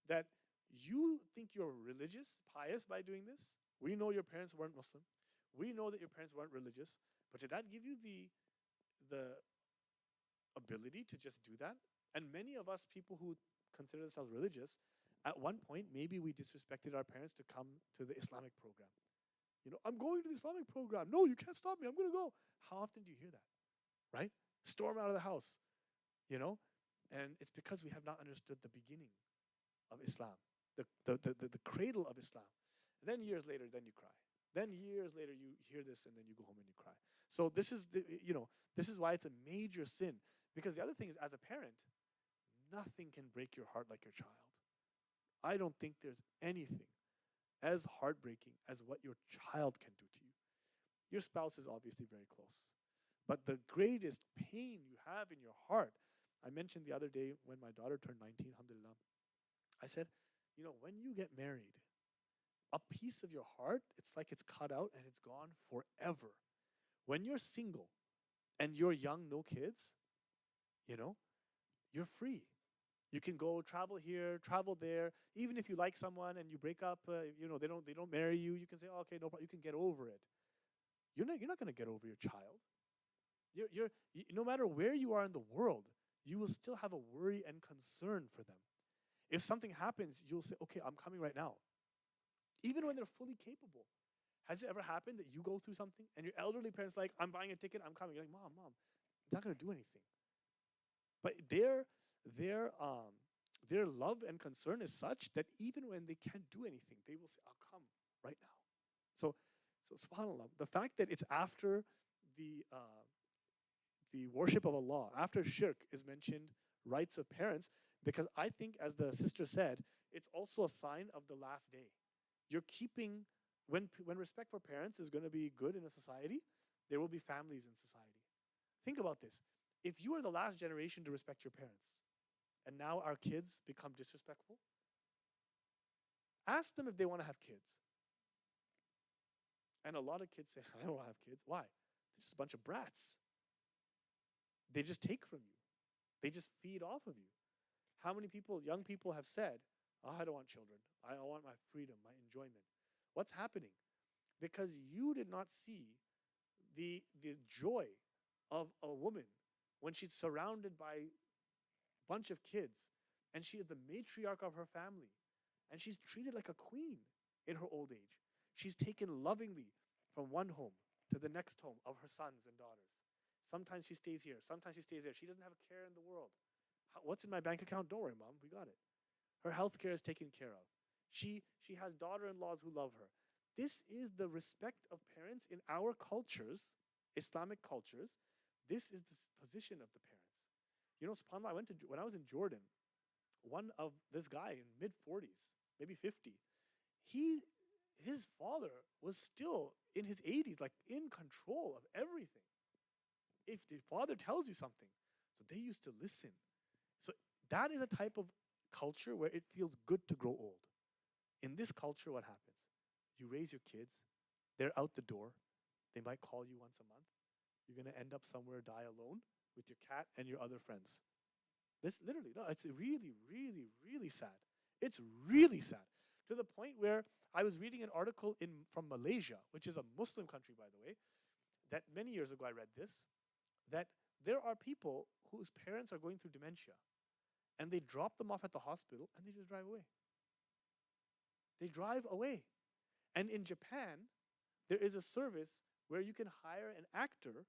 that you think you're religious, pious by doing this. We know your parents weren't Muslim. We know that your parents weren't religious. But did that give you the ability to just do that? And many of us, people who consider themselves religious, at one point, maybe we disrespected our parents to come to the Islamic program. I'm going to the Islamic program. No, you can't stop me. I'm going to go. How often do you hear that? Right? Storm out of the house, you know? And it's because we have not understood the beginning of Islam, the cradle of Islam. And then years later, then you cry. Then years later, you hear this, and then you go home and you cry. So this is this is why it's a major sin. Because the other thing is, as a parent, nothing can break your heart like your child. I don't think there's anything as heartbreaking as what your child can do to you. Your spouse is obviously very close. But the greatest pain you have in your heart, I mentioned the other day when my daughter turned 19, alhamdulillah, I said, when you get married, a piece of your heart, it's like it's cut out and it's gone forever. When you're single and you're young, no kids, you're free. You can go travel here, travel there. Even if you like someone and you break up, they don't marry you. You can say, okay, no problem. You can get over it. You're not going to get over your child. No matter where you are in the world, you will still have a worry and concern for them. If something happens, you'll say, okay, I'm coming right now. Even when they're fully capable. Has it ever happened that you go through something and your elderly parents like, I'm buying a ticket, I'm coming. You're like, mom, it's not going to do anything. But their love and concern is such that even when they can't do anything, they will say, I'll come right now. So subhanAllah, the fact that it's after the worship of Allah, after shirk is mentioned, rights of parents, because I think, as the sister said, it's also a sign of the last day. You're keeping, when respect for parents is going to be good in a society, there will be families in society. Think about this. If you are the last generation to respect your parents, and now our kids become disrespectful, ask them if they want to have kids. And a lot of kids say, I don't want to have kids. Why? They're just a bunch of brats. They just take from you. They just feed off of you. How many people, young people, have said, I don't want children. I want my freedom, my enjoyment. What's happening? Because you did not see the joy of a woman when she's surrounded by a bunch of kids and she is the matriarch of her family and she's treated like a queen in her old age. She's taken lovingly from one home to the next home of her sons and daughters. Sometimes she stays here. Sometimes she stays there. She doesn't have a care in the world. What's in my bank account? Don't worry, Mom. We got it. Her health care is taken care of. She has daughter-in-laws who love her. This is the respect of parents in our cultures, Islamic cultures. This is the position of the parents. SubhanAllah, when I was in Jordan, one of this guy in mid-40s, maybe 50, his father was still in his 80s, like in control of everything. If the father tells you something, so they used to listen. So that is a type of culture where it feels good to grow old. In this culture, what happens? You raise your kids, they're out the door, they might call you once a month. You're going to end up somewhere, die alone with your cat and your other friends. This literally, no, it's really, really, really sad. It's really sad. To the point where I was reading an article from Malaysia, which is a Muslim country, by the way, that many years ago I read this, that there are people whose parents are going through dementia, and they drop them off at the hospital, and they just drive away. They drive away. And in Japan, there is a service where you can hire an actor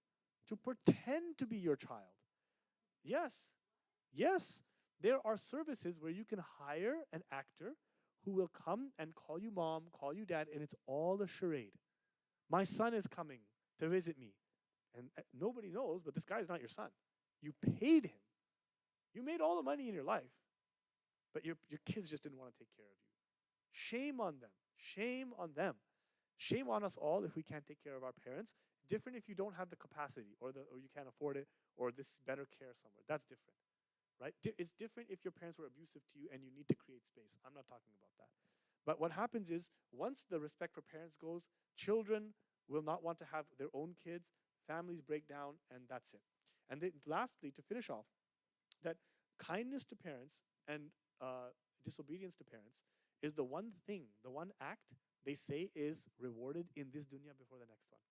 to pretend to be your child. Yes. There are services where you can hire an actor who will come and call you mom, call you dad, and it's all a charade. My son is coming to visit me. And nobody knows, but this guy is not your son. You paid him. You made all the money in your life, but your kids just didn't want to take care of you. Shame on them. Shame on them. Shame on us all if we can't take care of our parents. Different if you don't have the capacity or you can't afford it or this better care somewhere. That's different, right? It's different if your parents were abusive to you and you need to create space. I'm not talking about that. But what happens is once the respect for parents goes, children will not want to have their own kids, families break down, and that's it. And then lastly, to finish off, that kindness to parents and disobedience to parents is the one thing, the one act they say is rewarded in this dunya before the next one.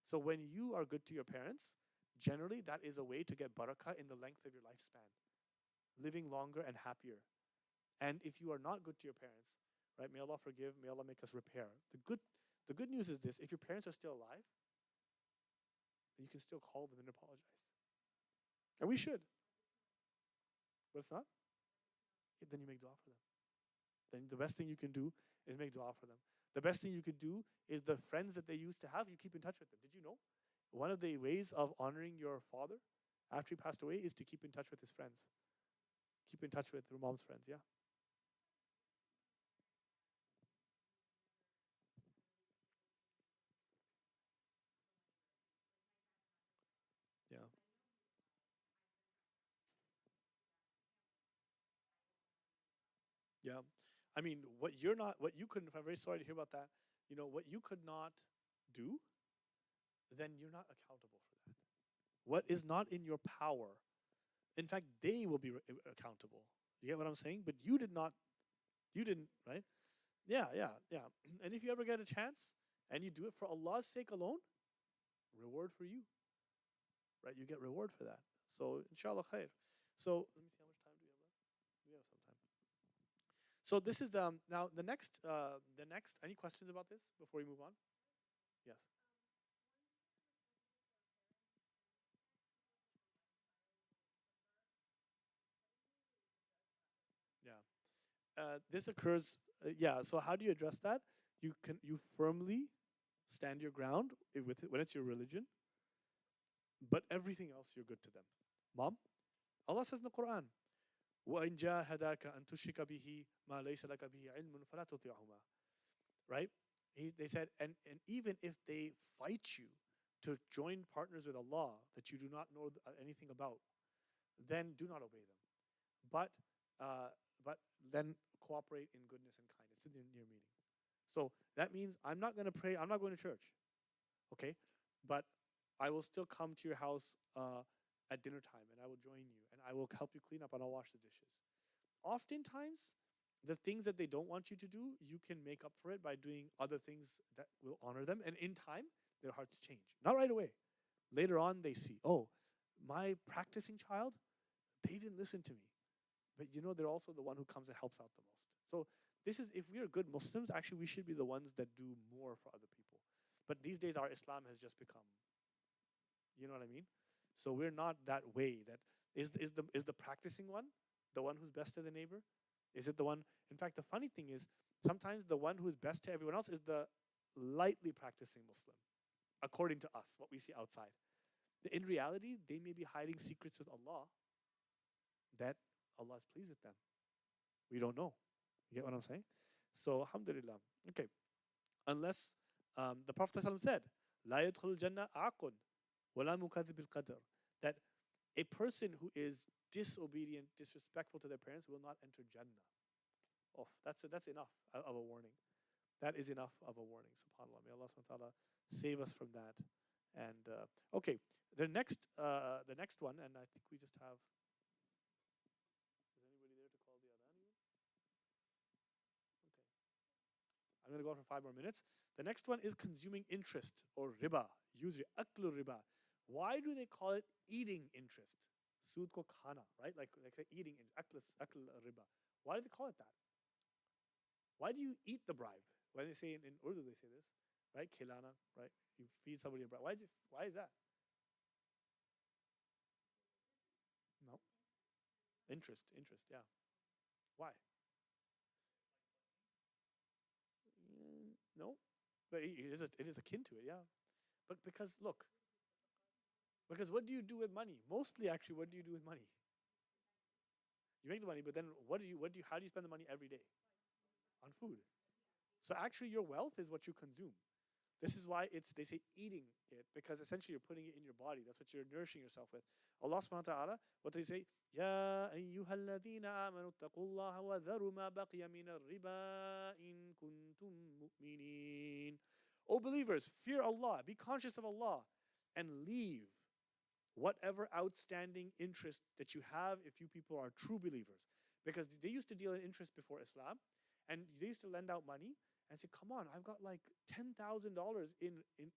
So when you are good to your parents, generally that is a way to get barakah in the length of your lifespan. living longer and happier. And if you are not good to your parents, right, may Allah forgive, may Allah make us repair. The good news is this: if your parents are still alive, you can still call them and apologize. And we should. But it's not, then you make dua for them. Then the best thing you can do is make dua for them. The best thing you could do is the friends that they used to have, you keep in touch with them. Did you know? One of the ways of honoring your father after he passed away is to keep in touch with his friends. Keep in touch with your mom's friends, yeah. Yeah. Yeah. I mean, what you couldn't, I'm very sorry to hear about that. What you could not do, then you're not accountable for that. What is not in your power, in fact, they will be accountable. You get what I'm saying? But you didn't, right? Yeah, yeah, yeah. And if you ever get a chance and you do it for Allah's sake alone, reward for you, right? You get reward for that. So, inshallah khair. So, let me see how much time do we have left. We have some time. So this is now the next. Any questions about this before we move on? Yes. Yeah. This occurs. Yeah. So how do you address that? You firmly stand your ground with it when it's your religion, but everything else you're good to them. Mom, Allah says in the Quran, وَإِنْ جَاهَدَاكَ أَن تُشْرِكَ بِهِ مَا لَيْسَ لَكَ بِهِ عِلْمٌ فَلَا تُطِعْهُمَا. Right? They said, and even if they fight you to join partners with Allah that you do not know anything about, then do not obey them. But uh, but then cooperate in goodness and kindness in your meeting. So that means I'm not going to pray. I'm not going to church, okay? But I will still come to your house at dinner time, and I will join you, and I will help you clean up, and I'll wash the dishes. Oftentimes, the things that they don't want you to do, you can make up for it by doing other things that will honor them. And in time, their hearts change. Not right away. Later on, they see, oh, my practicing child, they didn't listen to me. But they're also the one who comes and helps out the most. So this is, if we are good Muslims, actually we should be the ones that do more for other people. But these days our Islam has just become, you know what I mean? So we're not that way. That is the practicing one, the one who's best to the neighbor? Is it the one? In fact, the funny thing is sometimes the one who is best to everyone else is the lightly practicing Muslim, according to us, what we see outside. In reality, they may be hiding secrets with Allah that Allah is pleased with them. We don't know. You get what I'm saying? So, alhamdulillah. Okay. Unless the Prophet ﷺ said, لا يدخل الجنة عاق ولا مكذب بالقدر, that a person who is disobedient, disrespectful to their parents will not enter Jannah. Oh, that's enough of a warning. That is enough of a warning. SubhanAllah. May Allah subhanahu wa ta'ala save us from that. And okay, the next one, and I think we just have. Is anybody there to call the adhan even? Okay. I'm going to go on for 5 more minutes. The next one is consuming interest or riba. Usury aklu riba. Why do they call it eating interest? Sood ko khana, right? Like say eating akl riba. Why do they call it that? Why do you eat the bribe? When they say in Urdu, they say this, right? Khilana, right? You feed somebody a bribe. Why is that? No. Interest, yeah. Why? No. But it is akin to it, yeah. But because look, because what do you do with money? Mostly actually, what do you do with money? You make the money, but then how do you spend the money every day? On food. So actually your wealth is what you consume. This is why they say eating it, because essentially you're putting it in your body. That's what you're nourishing yourself with. Allah subhanahu wa ta'ala, what does he say? Ya ayyuhalladhina amanu taqullaha wa dharu ma baqiya min al-riba in kuntum mu'minin. O believers, fear Allah, be conscious of Allah, and leave whatever outstanding interest that you have if you people are true believers. Because they used to deal in interest before Islam, and they used to lend out money and say, come on, I've got like $10,000 in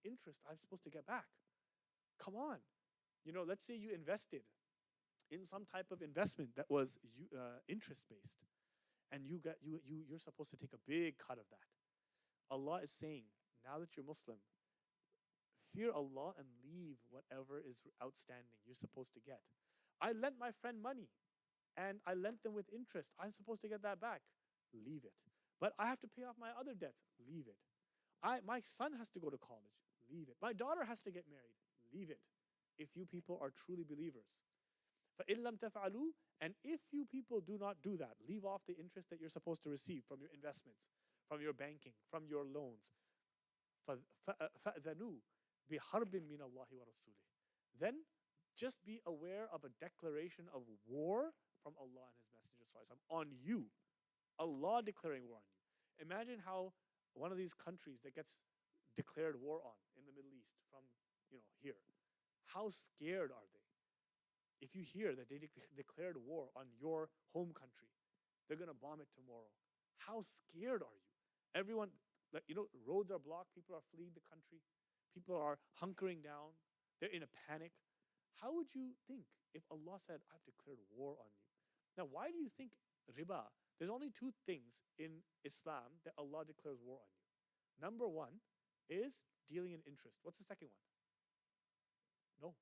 interest I'm supposed to get back. Come on. Let's say you invested in some type of investment that was interest based, and you're supposed to take a big cut of that. Allah is saying, now that you're Muslim, fear Allah and leave whatever is outstanding you're supposed to get. I lent my friend money and I lent them with interest. I'm supposed to get that back. Leave it. But I have to pay off my other debts. Leave it. My son has to go to college. Leave it. My daughter has to get married. Leave it. If you people are truly believers. فَإِن لَمْ تَفْعَلُوا, and if you people do not do that, leave off the interest that you're supposed to receive from your investments, from your banking, from your loans. فَأْذَنُوا بِحَرْبٍ مِّنَ اللَّهِ وَرَسُولِهِ. Then just be aware of a declaration of war from Allah and His Messenger on you. Allah declaring war on you. Imagine how one of these countries that gets declared war on in the Middle East from, here, how scared are they? If you hear that they declared war on your home country, they're going to bomb it tomorrow. How scared are you? Everyone, roads are blocked. People are fleeing the country. People are hunkering down. They're in a panic. How would you think if Allah said, I've declared war on you? Now, why do you think riba? There's only two things in Islam that Allah declares war on you. Number one is dealing in interest. What's the second one? No.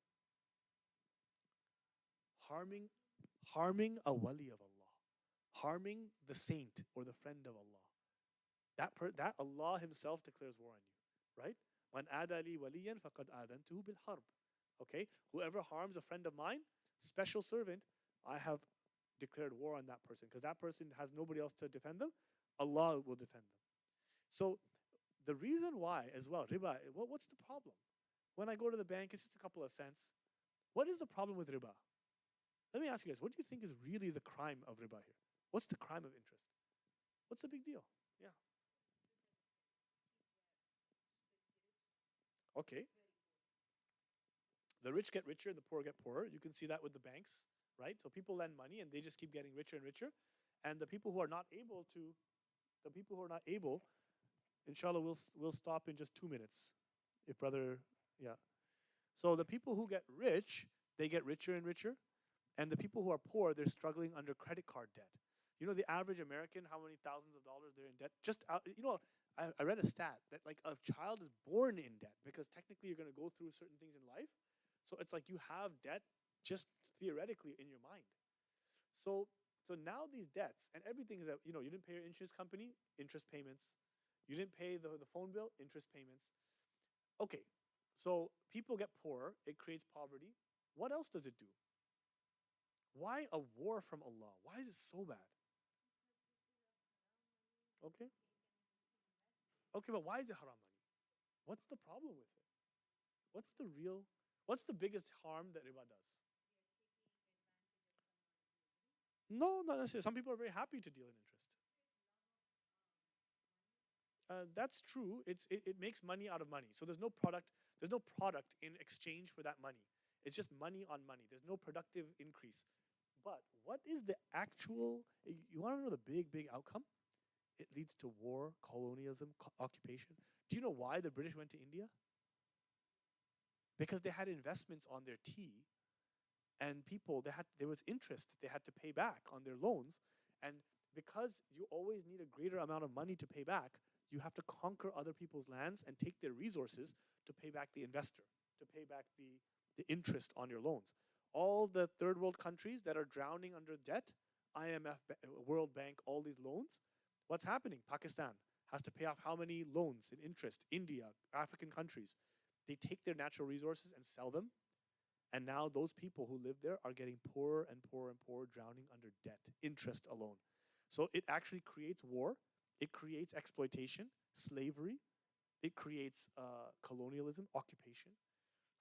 Harming a wali of Allah. Harming the saint or the friend of Allah. That Allah Himself declares war on you, right? Man adali waliyan faqad adantuhu bil harb. Okay? Whoever harms a friend of mine, special servant, I have declared war on that person because that person has nobody else to defend them. Allah will defend them. So the reason why as well, riba, what's the problem? When I go to the bank, it's just a couple of cents. What is the problem with riba? Let me ask you guys, what do you think is really the crime of riba here? What's the crime of interest? What's the big deal? Yeah. Okay. The rich get richer, the poor get poorer. You can see that with the banks, right? So people lend money and they just keep getting richer and richer. And the people who are not able, inshallah, we'll stop in just 2 minutes. If brother, yeah. So the people who get rich, they get richer and richer. And the people who are poor, they're struggling under credit card debt. You know, the average American, how many thousands of dollars they're in debt? I read a stat that like a child is born in debt because technically you're going to go through certain things in life. So it's like you have debt just theoretically in your mind. So now these debts and everything is that, you didn't pay your insurance company, interest payments. You didn't pay the phone bill, interest payments. Okay, so people get poorer. It creates poverty. What else does it do? Why a war from Allah? Why is it so bad? Okay. Okay, but why is it haram money? What's the problem with it? What's the biggest harm that riba does? No, not necessarily. Some people are very happy to deal in interest. That's true. It makes money out of money. So there's no product in exchange for that money. It's just money on money. There's no productive increase. But what is the actual, you want to know the big outcome? It leads to war, colonialism, occupation. Do you know why the British went to India? Because they had investments on their tea, and there was interest that they had to pay back on their loans. And because you always need a greater amount of money to pay back, you have to conquer other people's lands and take their resources to pay back the investor, to pay back the interest on your loans. All the third world countries that are drowning under debt, IMF, World Bank, all these loans, what's happening? Pakistan has to pay off how many loans in interest? India, African countries. They take their natural resources and sell them. And now those people who live there are getting poorer and poorer and poorer, drowning under debt, interest alone. So it actually creates war. It creates exploitation, slavery. It creates colonialism, occupation.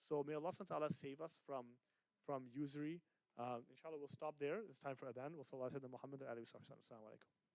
So may Allah subhanahu wa ta'ala save us from usury. Inshallah, we'll stop there. It's time for adhan. Wa sallallahu alayhi wa sallam Muhammad wa alihi wa sallam. Assalamu alaikum.